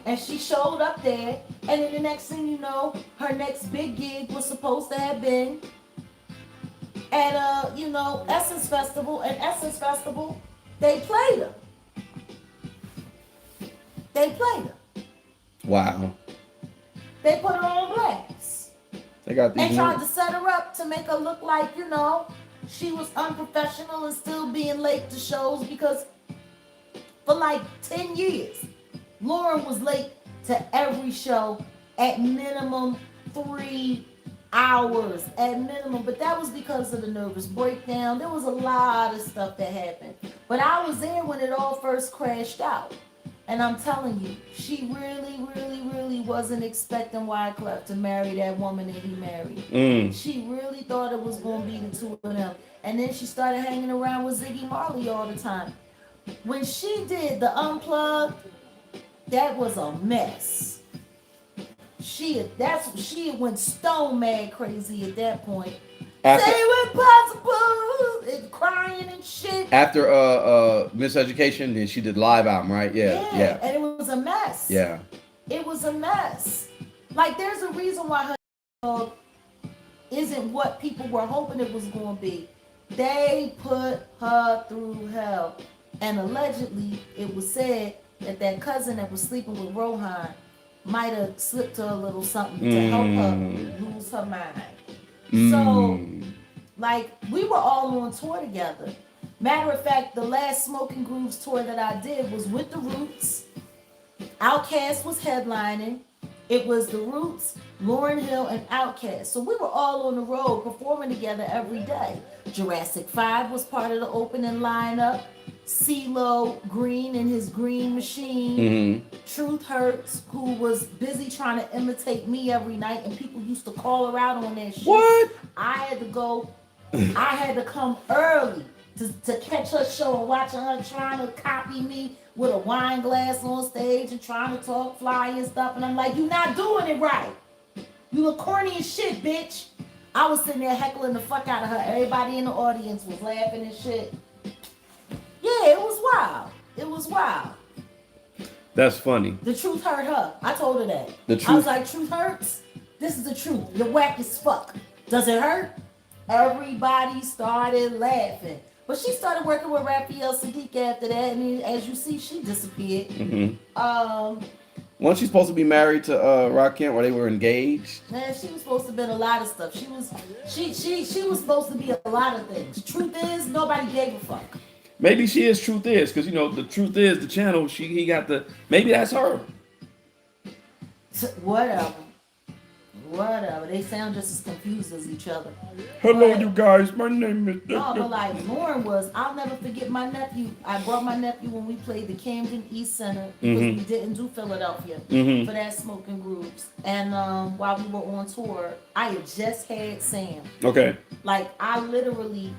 B: And she showed up there, and then the next thing you know, her next big gig was supposed to have been at Essence Festival, and Essence Festival, they played her. They played her.
A: Wow.
B: They put her on blast.
A: They got these.
B: And tried to set her up to make her look like, she was unprofessional and still being late to shows because for like 10 years, Lauren was late to every show at minimum 3 hours at minimum, but that was because of the nervous breakdown. There was a lot of stuff that happened, but I was there when it all first crashed out, and I'm telling you, she really wasn't expecting Wyclef to marry that woman that he married. She really thought it was going to be the two of them, and then she started hanging around with Ziggy Marley all the time. When she did the Unplugged, that was a mess. She went stone mad crazy at that point.
A: After,
B: Say it possible and crying and shit.
A: after Miseducation, then she did live album, right? Yeah.
B: And it was a mess.
A: Yeah.
B: It was a mess. Like there's a reason why her isn't what people were hoping it was going to be. They put her through hell, and allegedly it was said that cousin that was sleeping with Rohan might have slipped her a little something to help her lose her mind. So, like, we were all on tour together. Matter of fact, the last Smoking Grooves tour that I did was with The Roots. Outkast was headlining. It was The Roots, Lauryn Hill, and Outkast. So we were all on the road performing together every day. Jurassic 5 was part of the opening lineup. CeeLo Green and his Green Machine. Truth Hurts, who was busy trying to imitate me every night, and people used to call her out on that shit.
A: What?
B: I had to come early to catch her show and watching her trying to copy me with a wine glass on stage and trying to talk fly and stuff. And I'm like, you're not doing it right. You look corny as shit, bitch. I was sitting there heckling the fuck out of her. Everybody in the audience was laughing and shit. Yeah, it was wild. It was wild.
A: That's funny.
B: The truth hurt her. I told her that.
A: The truth.
B: I was like, truth hurts? This is the truth. You're whack as fuck. Does it hurt? Everybody started laughing. But she started working with Raphael Sadiq after that. And as you see, she disappeared.
A: Wasn't she supposed to be married to Rakim, or they were engaged?
B: Man, she was supposed to be a lot of stuff. She was supposed to be a lot of things. Truth is, nobody gave a fuck.
A: Maybe she is Truth Is, because the Truth Is the channel. He got maybe that's her.
B: Whatever. They sound just as confused as each other.
A: Hello,
B: But-
A: you guys. My name is.
B: No, but like Lauren was, I'll never forget my nephew. I brought my nephew when we played the Camden East Center because we didn't do Philadelphia for that Smoking Grooves. And while we were on tour, I had just had Sam.
A: Okay.
B: Like I literally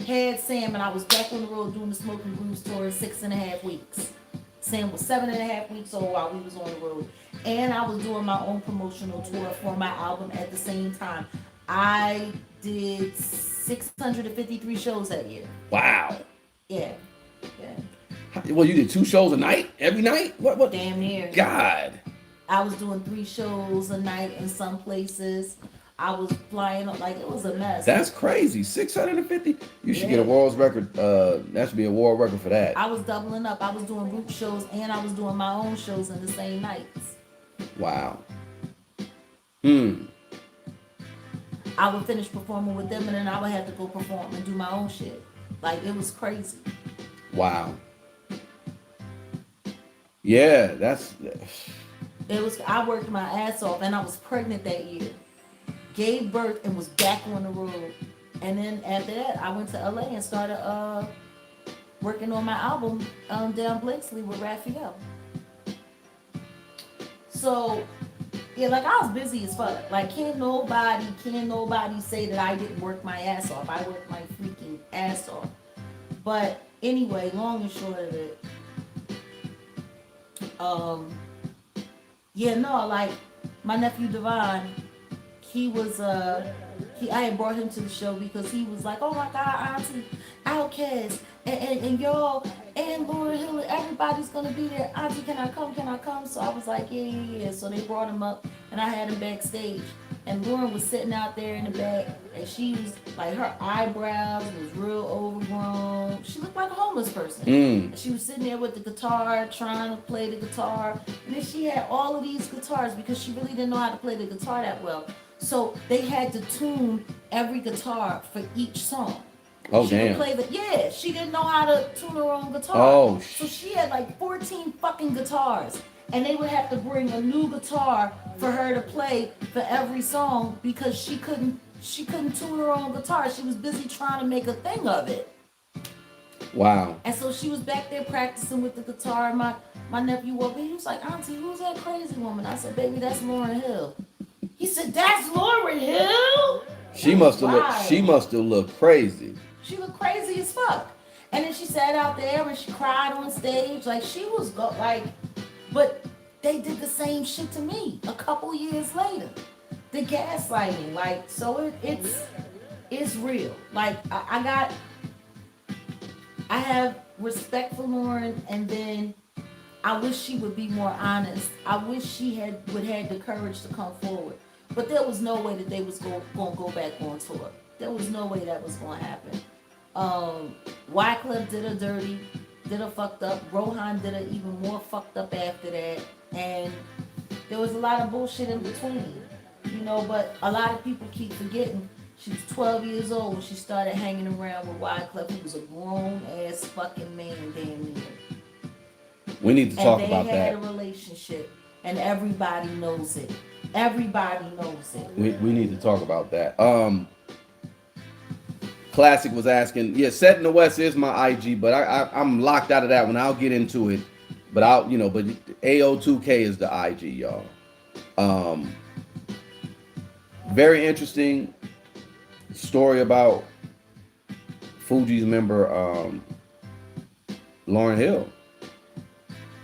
B: had Sam and I was back on the road doing the Smoking Grooves tour in 6.5 weeks. Sam was 7.5 weeks old while we was on the road. And I was doing my own promotional tour for my album at the same time. I did 653 shows that year.
A: Wow.
B: Yeah.
A: Well, you did 2 shows a night, every night. What?
B: Damn near.
A: God.
B: I was doing 3 shows a night in some places. I was flying up like it was a mess.
A: That's crazy. 650. You should get a
B: Yeah.
A: world's record. That should be a world record for that.
B: I was doubling up. I was doing group shows and I was doing my own shows in the same nights.
A: Wow.
B: I would finish performing with them and then I would have to go perform and do my own shit. Like it was crazy.
A: Wow. Yeah, that's.
B: It was. I worked my ass off and I was pregnant that year. Gave birth and was back on the road. And then after that, I went to LA and started working on my album down Blakesley with Raphael. So, yeah, like I was busy as fuck. Like can't nobody say that I didn't work my ass off. I worked my freaking ass off. But anyway, long and short of it, yeah, no, like my nephew Devon, he was I had brought him to the show because he was like, oh my God, Auntie, Outkast, and y'all, and Laura Hill, everybody's gonna be there. Auntie, can I come? Can I come? So I was like, yeah. So they brought him up, and I had him backstage. And Lauren was sitting out there in the back, and she was like, her eyebrows was real overgrown. She looked like a homeless person. And she was sitting there with the guitar, trying to play the guitar. And then she had all of these guitars because she really didn't know how to play the guitar that well. So they had to tune every guitar for each song.
A: Oh,
B: She would
A: damn.
B: play she didn't know how to tune her own guitar.
A: Oh,
B: So she had like 14 fucking guitars. And they would have to bring a new guitar for her to play for every song because she couldn't tune her own guitar. She was busy trying to make a thing of it.
A: Wow.
B: And so she was back there practicing with the guitar. And my nephew woke me. He was like, Auntie, who's that crazy woman? I said, baby, that's Lauryn Hill. He said, that's Lauryn Hill?
A: She must have looked crazy.
B: She looked crazy as fuck. And then she sat out there and she cried on stage. Like she was but they did the same shit to me a couple years later. The gaslighting, like, so it's real. Like I have respect for Lauren, and then I wish she would be more honest. I wish she would have the courage to come forward. But there was no way that they was going to go back on tour. There was no way that was going to happen. Wyclef did her dirty, did her fucked up. Rohan did her even more fucked up after that. And there was a lot of bullshit in between, but a lot of people keep forgetting. She was 12 years old when she started hanging around with Wyclef, who was a grown-ass fucking man damn near.
A: We need to talk about
B: And they had
A: that.
B: a relationship, and everybody knows it. Everybody knows it.
A: We need to talk about that. Classic was asking, yeah, Set in the West is my IG, but I'm locked out of that one. I'll get into it, but but AO2K is the IG, y'all. Very interesting story about Fugees member Lauryn Hill.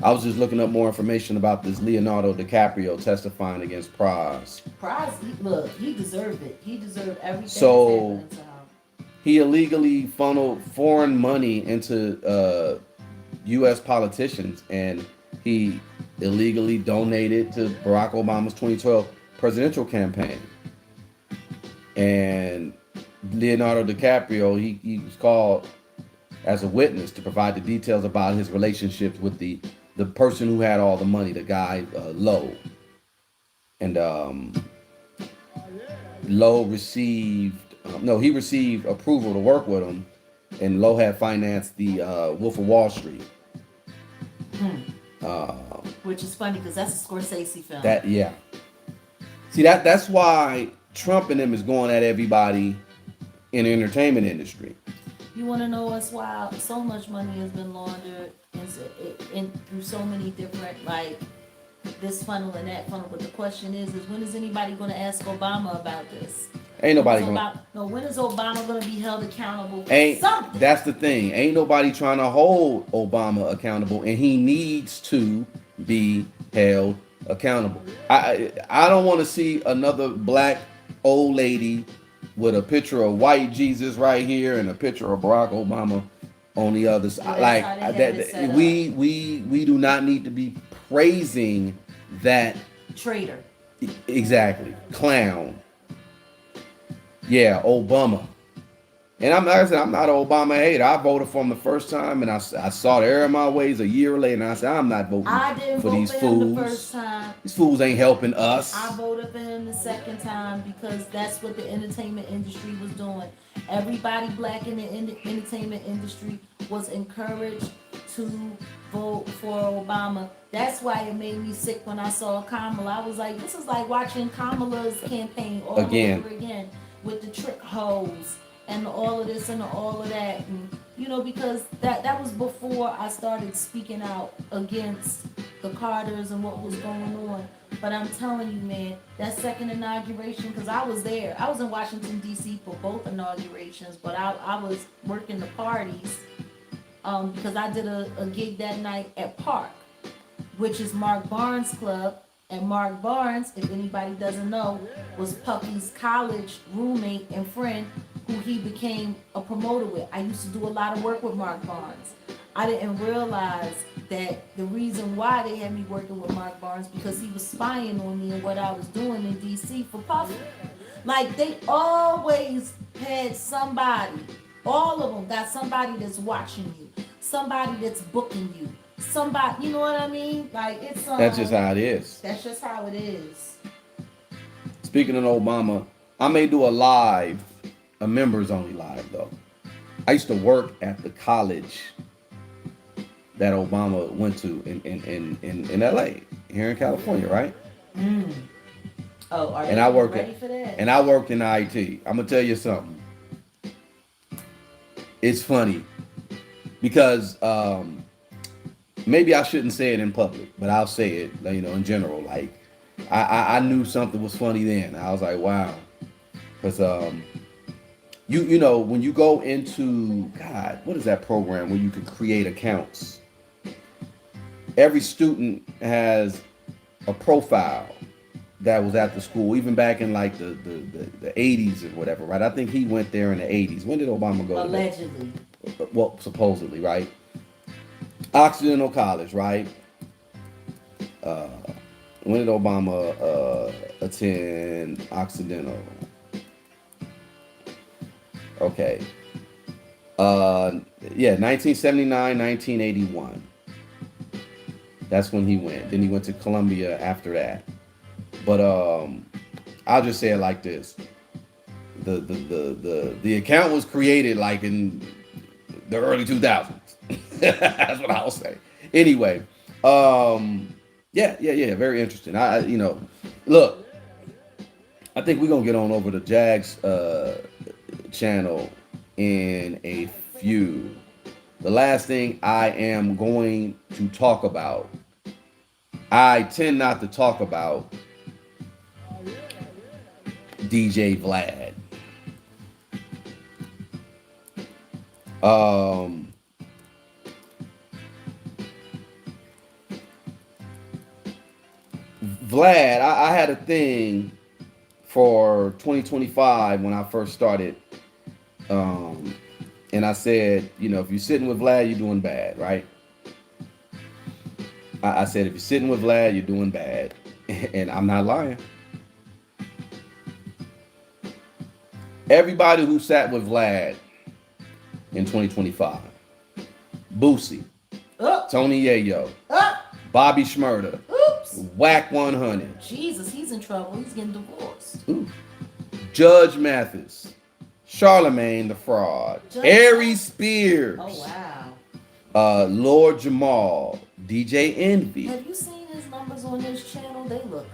A: I was just looking up more information about this Leonardo DiCaprio testifying against Pras.
B: Pras, he deserved it. He deserved everything
A: So,
B: that's happening to him.
A: He illegally funneled foreign money into U.S. politicians, and he illegally donated to Barack Obama's 2012 presidential campaign. And Leonardo DiCaprio, he was called as a witness to provide the details about his relationships with the person who had all the money, the guy Lowe. And Lowe received he received approval to work with him, and Lowe had financed the Wolf of Wall Street.
B: Which is funny because that's a Scorsese film.
A: See that's why Trump and them is going at everybody in the entertainment industry.
B: You want to know what's wild? So much money has been laundered through so many different, like, this funnel and that funnel. But the question is when is anybody going to ask Obama about this?
A: Ain't nobody going.
B: When is Obama going to be held accountable for something?
A: That's the thing. Ain't nobody trying to hold Obama accountable, and he needs to be held accountable. I don't want to see another black old lady with a picture of white Jesus right here and a picture of Barack Obama on the other side.
B: Well, that's
A: Like
B: how they had it set
A: we do not need to be praising that
B: Traitor.
A: exactly clown. Yeah, Obama. And I'm like I said, I'm not an Obama hater. I voted for him the first time, and I saw the error of my ways a year later, and I said, I'm not voting
B: I didn't
A: for
B: vote
A: these
B: for
A: fools.
B: him the first time.
A: These fools ain't helping us.
B: I voted for him the second time because that's what the entertainment industry was doing. Everybody black in the entertainment industry was encouraged to vote for Obama. That's why it made me sick when I saw Kamala. I was like, this is like watching Kamala's campaign all over again with the trick holes and all of this and all of that. And, you know, because that was before I started speaking out against the Carters and what was going on. But I'm telling you, man, that second inauguration, because I was there. I was in Washington, D.C. for both inaugurations, but I was working the parties because I did a gig that night at Park, which is Mark Barnes' club. And Mark Barnes, if anybody doesn't know, was Puffy's college roommate and friend who he became a promoter with. I used to do a lot of work with Mark Barnes. I didn't realize that the reason why they had me working with Mark Barnes because he was spying on me and what I was doing in DC for Puffy. Like they always had somebody, all of them got somebody that's watching you, somebody that's booking you, somebody, you know what I mean? Like it's
A: That's just how it is.
B: That's just how it is.
A: Speaking of Obama, I may do a members only live though. I used to work at the college that Obama went to in LA, here in California, right?
B: Oh, are
A: and
B: you
A: I worked
B: ready for that?
A: And I worked in IT. I'm gonna tell you something. It's funny because maybe I shouldn't say it in public, but I'll say it, you know, in general. Like I knew something was funny then. I was like, wow, because you know when you go into God, what is that program where you can create accounts? Every student has a profile that was at the school, even back in like the 80s or whatever, right? I think he went there in the 80s. When did Obama go?
B: Allegedly.
A: Well, supposedly, right? Occidental College, right? When did Obama attend Occidental? Okay. Yeah, 1979, 1981. That's when he went. Then he went to Columbia after that. But I'll just say it like this: the account was created like in the early 2000s. That's what I'll say. Anyway, yeah, very interesting. You know, look, I think we're gonna get on over to Jag's channel in a few. The last thing I am going to talk about, I tend not to talk about DJ Vlad. Vlad, I had a thing for 2025 when I first started. And I said, you know, if you're sitting with Vlad, you're doing bad, right? I said, if you're sitting with Vlad, you're doing bad. And I'm not lying. Everybody who sat with Vlad in 2025, Boosie, Tony Yayo, Bobby Shmurda, Whack 100.
B: Jesus, he's in trouble. He's getting divorced.
A: Judge Mathis, Charlemagne the Fraud, Ari Spears.
B: Oh, wow.
A: Lord Jamal, DJ Envy.
B: Have you seen his numbers on his channel? They look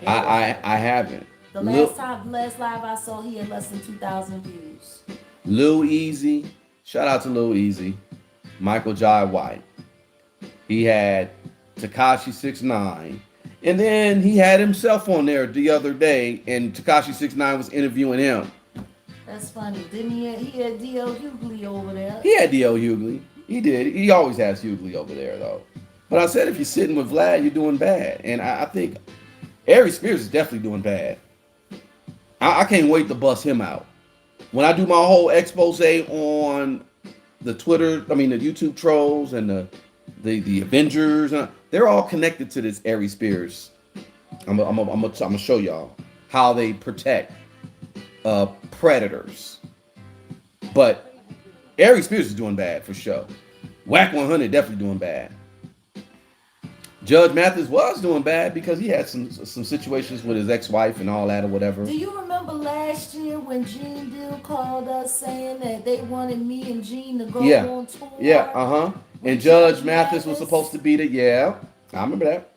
A: I haven't.
B: The last live I saw, he had less than 2,000 views.
A: Lil Easy, shout out to Lil Easy. Michael Jai White. He had Tekashi 6ix9ine. And then he had himself on there the other day, and Tekashi 6ix9ine was interviewing him.
B: That's funny. Didn't he had D.L. Hughley over there?
A: He had D.L. Hughley. He did. He always has Hughley over there, though. But I said if you're sitting with Vlad, you're doing bad. And I think Ari Spears is definitely doing bad. I can't wait to bust him out. When I do my whole expose on the YouTube trolls and the Avengers, they're all connected to this Ari Spears. I'm gonna show y'all how they protect predators. But Ari Spears is doing bad for sure. Whack 100 definitely doing bad. Judge Mathis was doing bad because he had some situations with his ex-wife and all that or whatever.
B: Do you remember last year when Gene Deal called us saying that they wanted me and Gene to go on tour?
A: Yeah, and Judge Mathis was supposed to be I remember that.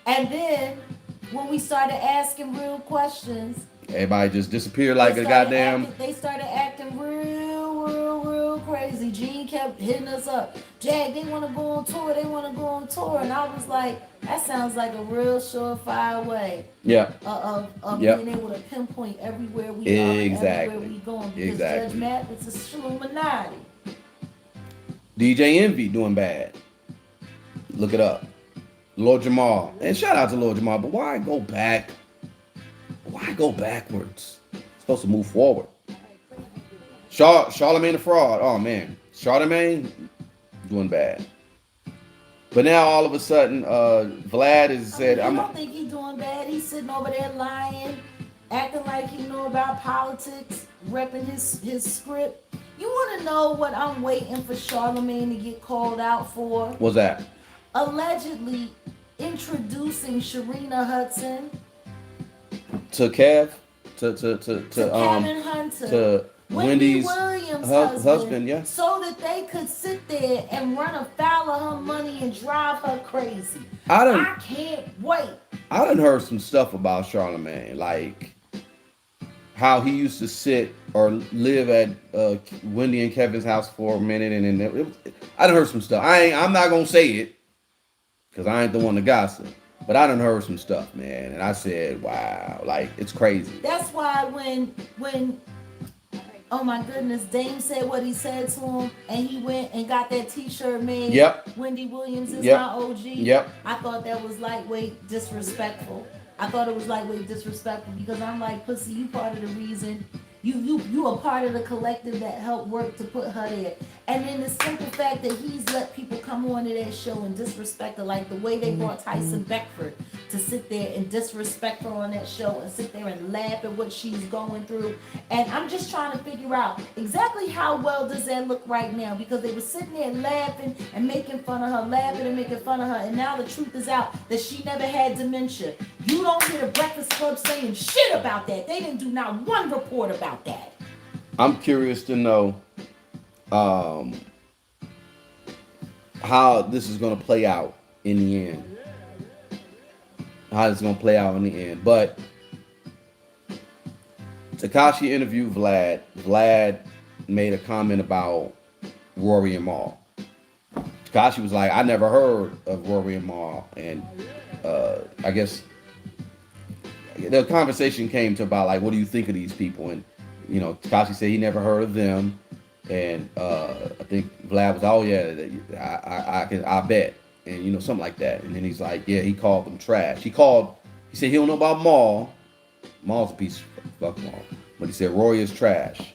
B: And then when we started asking real questions,
A: everybody just disappeared like a goddamn.
B: They started acting real crazy. Gene kept hitting us up. Jag, they want to go on tour. They want to go on tour. And I was like, that sounds like a real surefire way. Of being able to pinpoint everywhere we are and everywhere we going. Because Judge Mathis is Illuminati.
A: DJ Envy doing bad. Look it up. Lord Jamal. And shout out to Lord Jamal. But why go back? Why go backwards? Supposed to move forward. Charlemagne the Fraud. Oh man, Charlemagne doing bad. But now all of a sudden, Vlad has said,
B: I don't think he's doing bad. He's sitting over there lying, acting like he know about politics, repping his script. You want to know what I'm waiting for Charlemagne to get called out for?
A: What's that?
B: Allegedly introducing Sharina Hudson
A: to Kev, to
B: Kevin Hunter,
A: to Wendy's
B: Williams'
A: husband, yeah.
B: So that they could sit there and run afoul of her money and drive her crazy. I can't wait.
A: I done heard some stuff about Charlemagne, like how he used to sit or live at Wendy and Kevin's house for a minute, and then I done heard some stuff. I'm not gonna say it because I ain't the one to gossip. But I done heard some stuff, man, and I said, "Wow, like it's crazy."
B: That's why when oh my goodness, Dame said what he said to him, and he went and got that T-shirt made.
A: Yep.
B: Wendy Williams is my OG.
A: Yep.
B: I thought that was lightweight disrespectful. Because I'm like, pussy, you part of the reason. You are part of the collective that helped work to put her there. And then the simple fact that he's let people come on to that show and disrespect her, like the way they brought Tyson Beckford to sit there and disrespect her on that show and sit there and laugh at what she's going through. And I'm just trying to figure out exactly how well does that look right now, because they were sitting there laughing and making fun of her, and now the truth is out that she never had dementia. You don't hear the Breakfast Club saying shit about that. They didn't do not one report about that.
A: I'm curious to know how this is going to play out in the end. But Tekashi interviewed Vlad. Vlad made a comment about Rory and Mal. Tekashi was like, I never heard of Rory and Mal. And I guess the conversation came to about, like, what do you think of these people? And, you know, Tekashi said he never heard of them. And I think Vlad was, oh yeah, I bet. And, you know, something like that. And then he's like, yeah, he called them trash. He said he don't know about Mal. Mal's a piece of fuck Mal. But he said Rory is trash.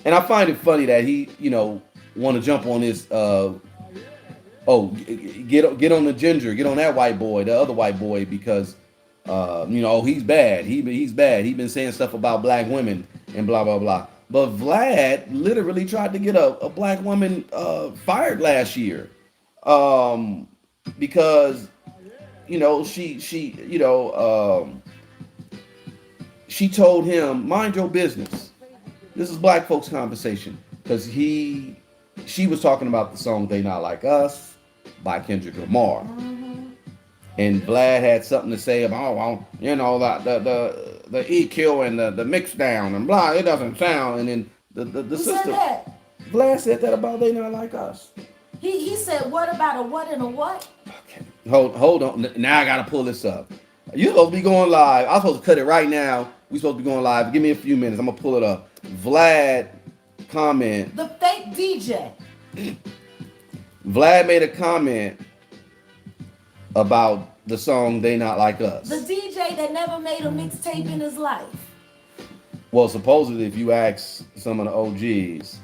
A: And I find it funny that he, you know, want to jump on this, get on the ginger, get on that white boy, the other white boy, because, you know, he's bad. He's bad. He's been saying stuff about black women and blah, blah, blah. But Vlad literally tried to get a black woman fired last year because, you know, she told him, mind your business. This is black folks conversation, because she was talking about the song They Not Like Us by Kendrick Lamar. And Vlad had something to say about, you know, the EQ and the mix down and blah, it doesn't sound. And then the sister,
B: said that?
A: Vlad said that about They Not Like Us.
B: He said, what about a what and a what?
A: Okay, hold on. Now I gotta pull this up. You're supposed to be going live. I'm supposed to cut it right now. We're supposed to be going live. Give me a few minutes. I'm gonna pull it up. Vlad comment.
B: The fake DJ.
A: Vlad made a comment about the song They Not Like Us.
B: The DJ that never made a mixtape in his life.
A: Well, supposedly, if you ask some of the OGs,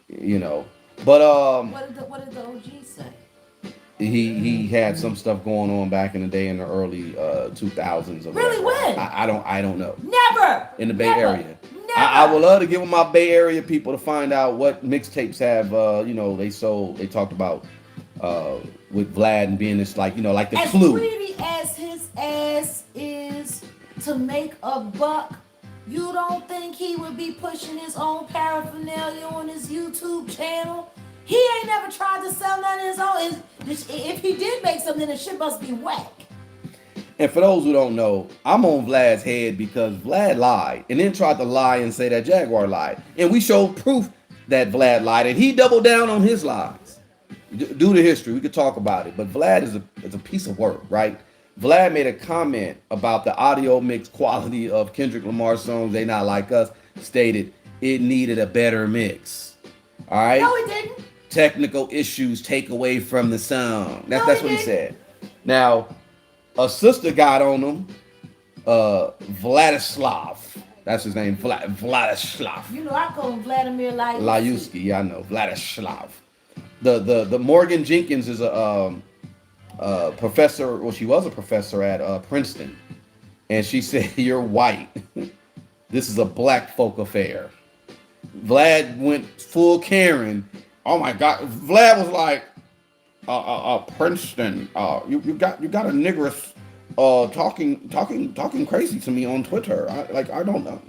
A: you know. But
B: What did the OG say?
A: he had some stuff going on back in the day in the early 2000s or
B: Really,
A: whatever.
B: when?
A: I don't know.
B: Never.
A: In the Bay
B: Never.
A: Area.
B: Never.
A: I would love to get with my Bay Area people to find out what mixtapes have they talked about with Vlad and being this like like the
B: As
A: Clue.
B: greedy as his ass is to make a buck, you don't think he would be pushing his own paraphernalia on his YouTube channel? He ain't never tried to sell none of his own. If he did make something, the shit must be whack.
A: And for those who don't know, I'm on Vlad's head because Vlad lied and then tried to lie and say that Jaguar lied. And we showed proof that Vlad lied and he doubled down on his lies. Due to history, we could talk about it. But Vlad is a piece of work, right? Vlad made a comment about the audio mix quality of Kendrick Lamar's songs, They Not Like Us, stated it needed a better mix. All right?
B: No, he didn't.
A: Technical issues take away from the song. That's
B: No,
A: what he said. Now, a sister got on him, Vladislav. That's his name, Vladislav.
B: You know, I call him Vladimir Lyuski.
A: Lyuski, yeah, I know, Vladislav. The Morgan Jenkins is a professor. Well, she was a professor at Princeton, and she said, "You're white. This is a black folk affair." Vlad went full Karen. Oh my God, Vlad was like, Princeton, you got a niggeress talking crazy to me on Twitter. I don't know.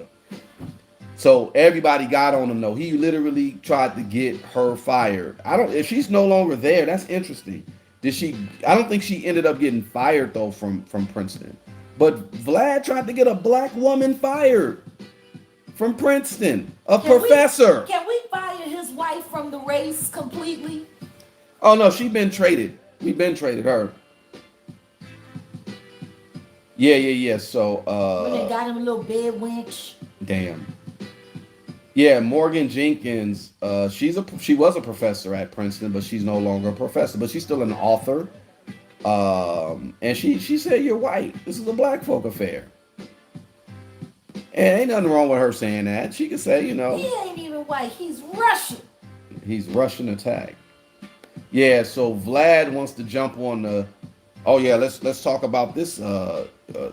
A: So everybody got on him though. He literally tried to get her fired. If she's no longer there, that's interesting. I don't think she ended up getting fired though from Princeton. But Vlad tried to get a black woman fired from Princeton, professor.
B: Can we fire his wife from the race completely?
A: Oh no, she been traded. We've been traded her. Yeah. So
B: when they got him a little bed wench.
A: Damn. Yeah, Morgan Jenkins, she was a professor at Princeton, but she's no longer a professor, but she's still an author. And she said, "You're white. This is a black folk affair." And ain't nothing wrong with her saying that. She could say,
B: He ain't even white. He's Russian.
A: He's Russian attack. Yeah, so Vlad wants to jump on the. Oh yeah, let's talk about this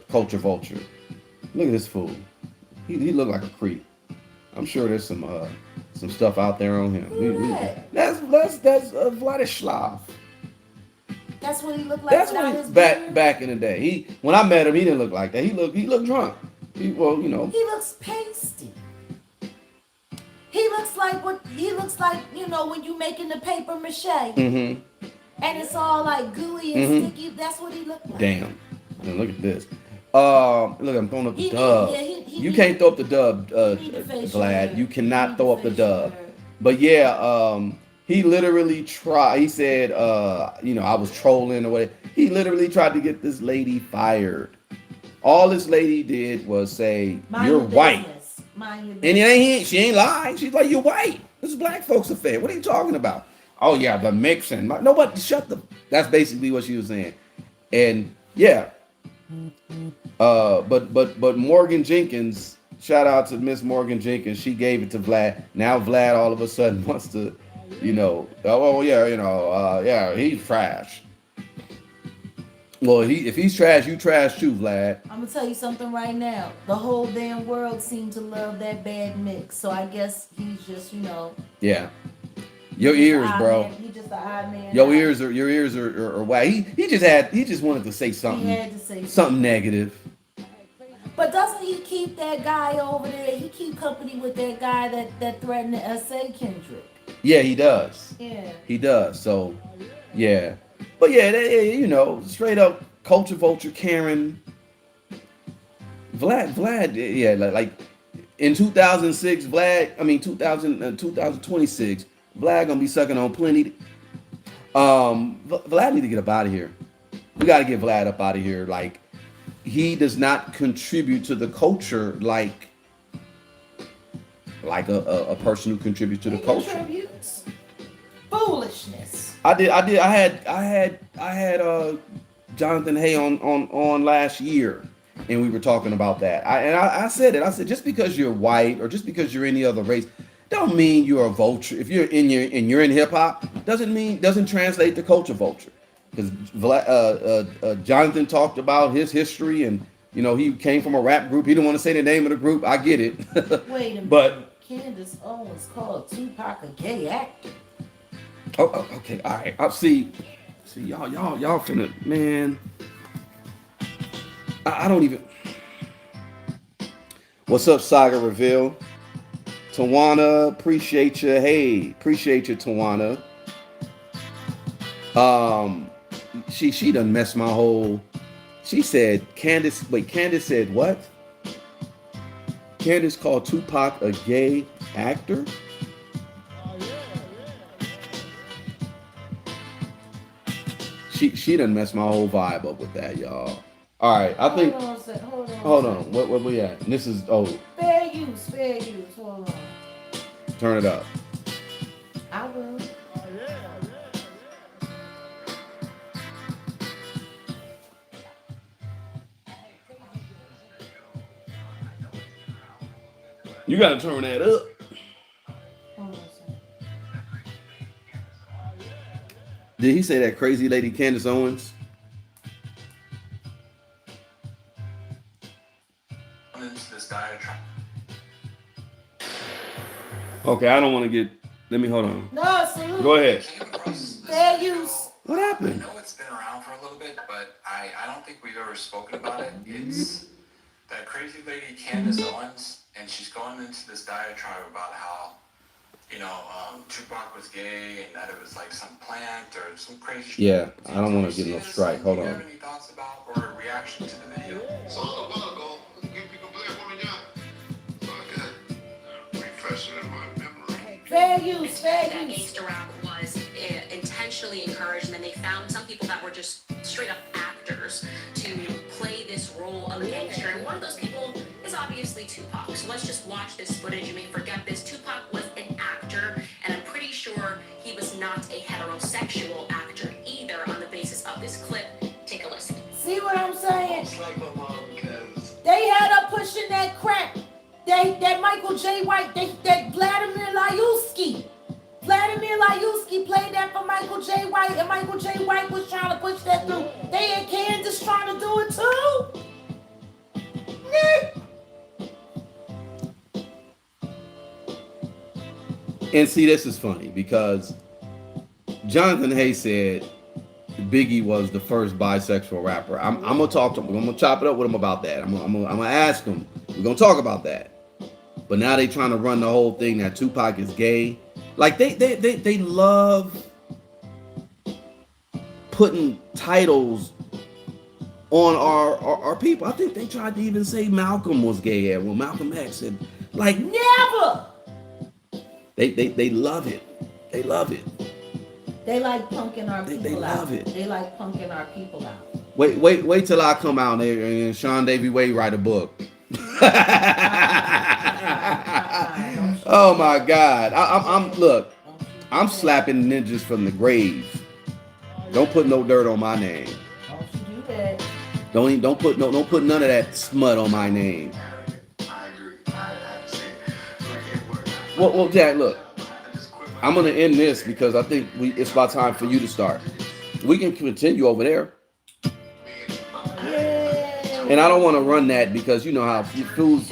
A: culture vulture. Look at this fool. He look like a creep. I'm sure there's some stuff out there on him. That's Vladislav.
B: That's what he looked like.
A: That's what he, back in the day. When I met him, he didn't look like that. He looked drunk. He
B: looks pasty. He looks like when you making the paper mache.
A: Mm-hmm.
B: And it's all like gooey and sticky. That's what he looked like.
A: Damn. Now look at this. Look, I'm throwing up the dub. You can't throw up the dub, Vlad. You cannot throw up the dub. But yeah, he literally tried. He said, I was trolling or whatever. He literally tried to get this lady fired. All this lady did was say, "You're white," and she ain't lying. She's like, "You're white. This is black folks' affair. What are you talking about?" Oh yeah, the mixing. Nobody shut the. That's basically what she was saying, and yeah. But Morgan Jenkins, shout out to Miss Morgan Jenkins. She gave it to Vlad. Now Vlad all of a sudden wants to, he's trash. Well, if he's trash, you trash too, Vlad.
B: I'm gonna tell you something right now. The whole damn world seemed to love that bad mix. So I guess he's just,
A: Yeah. Your ears, bro.
B: He's just an odd man.
A: Your ears are whack. He just wanted to say something.
B: He had to say
A: something negative.
B: But doesn't he keep that guy over there? He keep company with that guy that threatened to essay Kendrick.
A: Yeah, he does.
B: Yeah.
A: He does. So, yeah. But yeah, straight up culture vulture Karen. Vlad, yeah, like in 2026, 2026, Vlad gonna be sucking on plenty. Vlad need to get up out of here. We gotta get Vlad up out of here. Like, he does not contribute to the culture like a person who contributes to the culture.
B: Contributes foolishness.
A: I had Jonathan Hay on last year, and we were talking about that. I said it. I said, just because you're white or just because you're any other race, don't mean you're a vulture. If you're in hip hop, doesn't translate to culture vulture. Because Jonathan talked about his history, and he came from a rap group. He didn't want to say the name of the group. I get it.
B: Wait a minute.
A: But
B: Candace Owens called Tupac a gay actor.
A: okay, all right. I'll see y'all finna, man. I don't even. What's up, Saga Reveal? Tawana, appreciate you. Hey, appreciate you, Tawana. She done messed my whole. She said Candace said what? Candace called Tupac a gay actor? She done messed my whole vibe up with that, y'all. All right, I think. Hold on. What we at? And this is
B: Fair use. Hold on.
A: Turn it up.
B: I will.
A: You gotta turn that up.
B: Hold on a second.
A: Did he say that crazy lady Candace Owens? Okay, I don't want to get. Let me hold on.
B: No, salute.
A: Go ahead.
B: Fair use.
A: What happened?
H: I know it's been around for a little bit, but I don't think we've ever spoken about it. It's that crazy lady Candace Owens, and she's going into this diatribe about how, Tupac was gay and that it was like some plant or some crazy shit.
A: Yeah, I don't want to get no strike. Hold
H: Do you
A: on.
H: have any thoughts about or a reaction to the video?
I: So a while ago, people black woman young. So I got refreshing in my memory.
B: Fair use.
J: That gangster rap was intentionally encouraged, and then they found some people that were just straight up actors to play this role of a gangster. And one of those people is obviously Tupac. So let's just watch this footage. You may forget this. Tupac was an actor, and I'm pretty sure he was not a heterosexual actor either on the basis of this clip. Take a listen.
B: See what I'm saying?
I: It's like my mom, because
B: They had her pushing that crack. That Michael J. White, that Vladimir Layuski. Vladimir Layuski played that for Michael J. White, and Michael J. White was trying to push that through. They had Candace trying to do it too.
A: And see, this is funny because Jonathan Hayes said Biggie was the first bisexual rapper. I'm gonna talk to him. I'm gonna chop it up with him about that. I'm gonna ask him. We're gonna talk about that. But now they trying to run the whole thing that Tupac is gay. Like they love putting titles on our people. I think they tried to even say Malcolm was gay at when Malcolm X said, like,
B: Never.
A: They love it. They love it.
B: They like punking our people
A: They
B: out.
A: love it.
B: They like punking our people out.
A: Wait till I come out there and Sean Davy Wade write a book. Oh my God! I'm slapping ninjas from the grave. Don't put no dirt on my name.
B: Don't you do that.
A: Don't put none of that smut on my name.
I: I agree. I have to say, like, it worked.
A: Well, Jack, look, I'm gonna end this because I think it's about time for you to start. We can continue over there,
B: Yeah.
A: and I don't want to run that because you know how fools,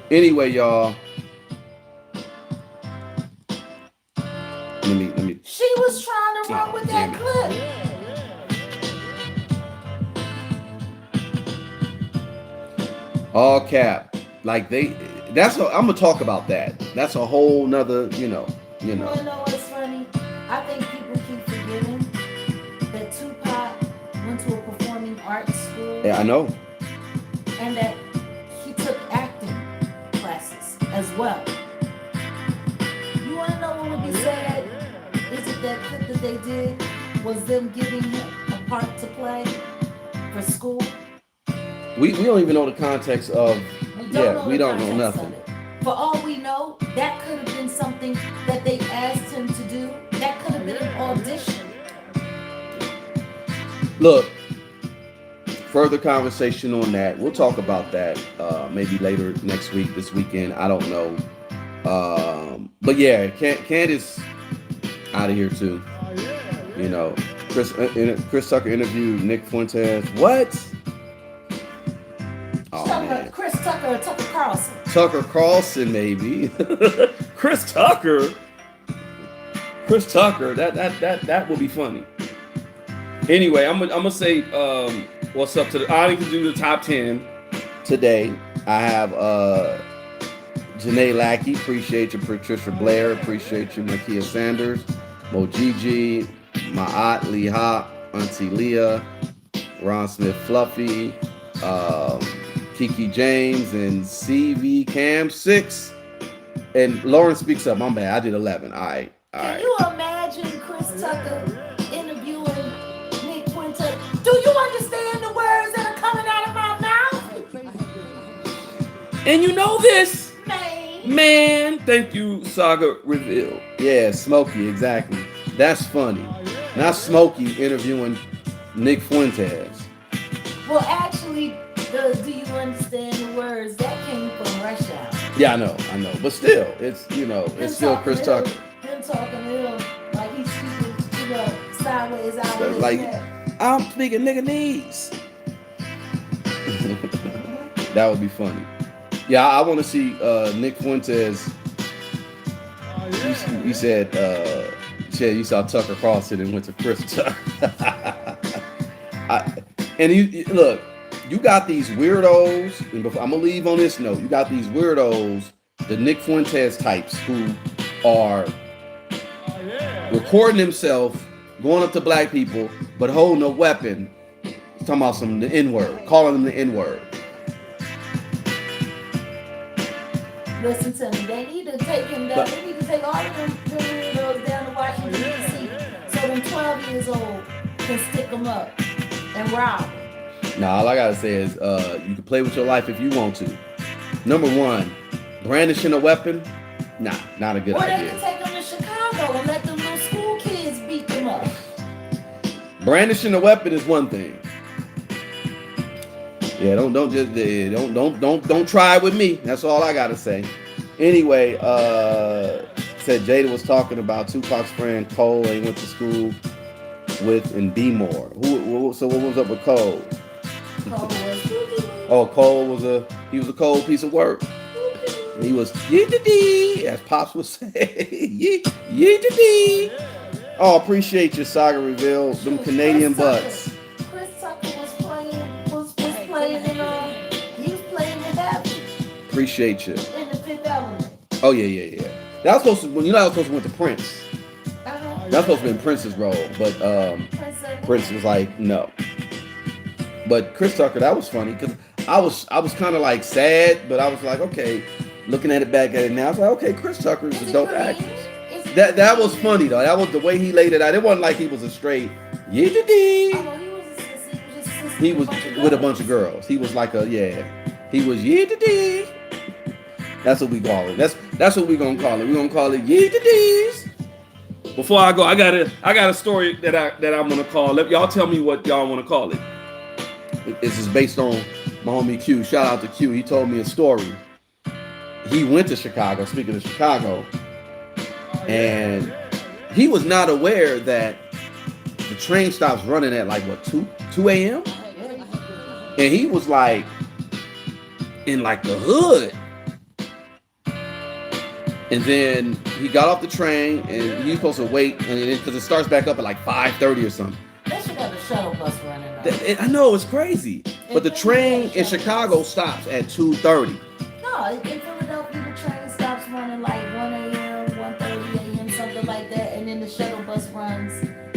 A: Anyway, y'all. Let me.
B: She was trying to run with that clip.
A: All cap. Like I'm gonna talk about that. That's a whole nother,
B: You wanna know what's funny? I think people keep forgetting that Tupac went to a performing arts school.
A: Yeah, I know.
B: And that he took acting classes as well. You wanna know what would be sad? Is it that clip that they did was them giving him a part to play for school?
A: We don't even know the context of. We don't know
B: context
A: nothing.
B: of it. For all we know, that could have been something that they asked him to do. That could have been an audition.
A: Look, further conversation on that. We'll talk about that maybe later next week, this weekend. I don't know. But yeah, Candace out of here too. You know, Chris Tucker interviewed Nick Fuentes. What? Oh, man.
B: Chris Tucker, Tucker Carlson.
A: Tucker Carlson, maybe. Chris Tucker. That will be funny. Anyway, I'm gonna say what's up to I need to do the top 10 today. I have Janae Lackey, appreciate you. Patricia Blair, appreciate you. Makia Sanders, Mojiji, Ma'at Lee Ha, Auntie Leah, Ron Smith Fluffy, Kiki James, and CV Cam 6. And Lauren speaks up. My bad. I did 11. All right.
B: Can you imagine Chris Tucker interviewing Nick Fuentes? Do you understand the words that are coming out of my mouth?
A: And you know this.
B: Man.
A: Thank you, Saga Reveal. Yeah, Smokey, exactly. That's funny. Not Smokey interviewing Nick Fuentes.
B: Well, actually, do you understand the words? That came from Rush Hour.
A: Yeah, I know. But still, it's, it's still Chris Tucker.
B: Him talking to him like he's speaking, sideways out of his
A: Like,
B: neck.
A: I'm speaking nigganese. That would be funny. Yeah, I want to see Nick Fuentes. He said, you saw Tucker Carlson and went to Chris Tucker. Look, you got these weirdos, and I'm gonna leave on this note. You got these weirdos, the Nick Fuentes types, who are recording themselves, going up to black people, but holding a weapon, talking about the N-word, calling them the N-word.
B: Listen to me. They need to take him down. They need to take all of them weirdos down to Washington, D.C. so them 12 years old can stick them up and rob them.
A: Now, all I gotta say is, you can play with your life if you want to. Number one, brandishing a weapon, not a good idea.
B: Or they can take them to Chicago and let them little school kids beat them up.
A: Brandishing a weapon is one thing. Yeah, don't try it with me. That's all I gotta say. Anyway, said Jada was talking about Tupac's friend Cole he went to school with in B-More. So what was up with Cole? Cole was a cold piece of work. He was yee-da-dee, as Pops would say. Yee-da-dee. Oh, appreciate your Saga Reveal, them Canadian butts.
B: Chris Tucker was playing he was playing in Happy.
A: Appreciate you.
B: In the Fifth Element.
A: Oh yeah. That was supposed to that was supposed to went to Prince. That was supposed to be Prince's role, but Prince was like, no. But Chris Tucker, that was funny because I was kind of like sad, but I was like, okay, looking at it back at it now, I was like, okay, Chris Tucker is a dope actor. That was funny though. That was the way he laid it out. It wasn't like he was a straight yee-da-dee. He was with a bunch of girls. He was like he was yee-da-dee. That's what we call it. That's what we're gonna call it. We're gonna call it yee-da-dees. Before I go, I got a story that I'm gonna call. Let y'all tell me what y'all want to call it. This is based on my homie Q. Shout out to Q. He told me a story. He went to Chicago, speaking of Chicago, and he was not aware that the train stops running at like 2 a.m. And he was like in like the hood. And then he got off the train and he was supposed to wait because it starts back up at like 5:30 or something.
B: They should have a shuttle bus running.
A: I know, it's crazy. But the train in Chicago stops at 2:30.
B: No, in Philadelphia, the train stops running like 1 a.m., 1:30 a.m., something like that. And then the shuttle bus runs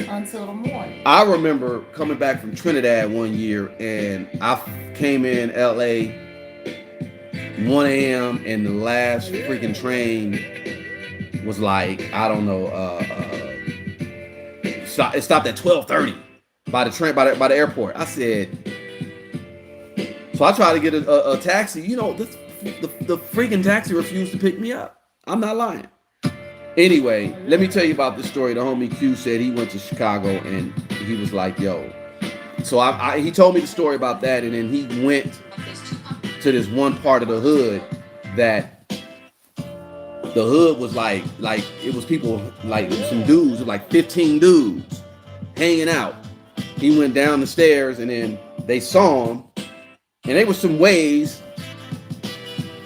B: until the morning.
A: I remember coming back from Trinidad one year and I came in LA 1 a.m. and the last freaking train was like, I don't know, it stopped at 12:30 by the airport. I said, so I tried to get a taxi. The freaking taxi refused to pick me up. I'm not lying. Anyway, let me tell you about this story. The homie Q said he went to Chicago and he was like, yo. So he told me the story about that, and then he went to this one part of the hood that the hood was like it was people, like some dudes, like 15 dudes hanging out. He went down the stairs, and then they saw him, and they were some ways,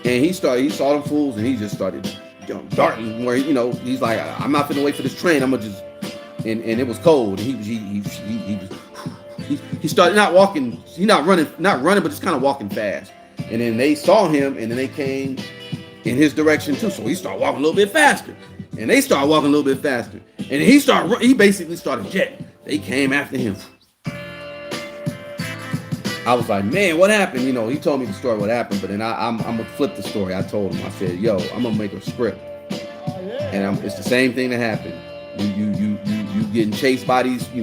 A: and he saw them fools, and he just started darting where, he's like, I'm not finna wait for this train, I'm gonna just, and it was cold, and he started not walking, not running, but just kind of walking fast. And then they saw him, and then they came in his direction too. So he started walking a little bit faster, and they started walking a little bit faster, and then he basically started jetting. They came after him. I was like, man, what happened? He told me the story, what happened, but then I'm gonna flip the story. I told him, I said, yo, I'm gonna make a script, and it's the same thing that happened. You getting chased by these, he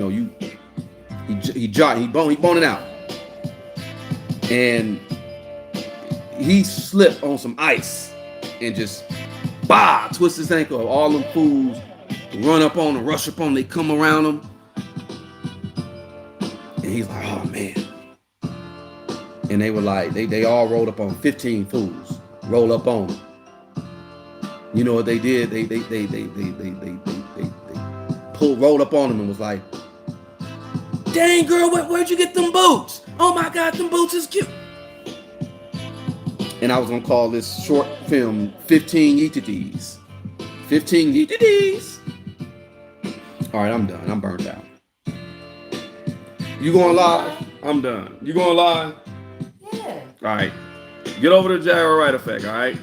A: boning out, and he slipped on some ice and just twist his ankle. All them fools run up on him, rush up on him, they come around him, and he's like, oh man. And they were like, they all rolled up on 15 fools, roll up on him. You know what they did? They rolled up on him and was like, dang girl, where'd you get them boots? Oh my God, them boots is cute. And I was gonna call this short film 15 Yeetities. 15 Yeetities. All right, I'm done. I'm burnt out. You going live? I'm done. You going live?
B: Yeah.
A: All right. Get over to Jaguar Wright effect, all right?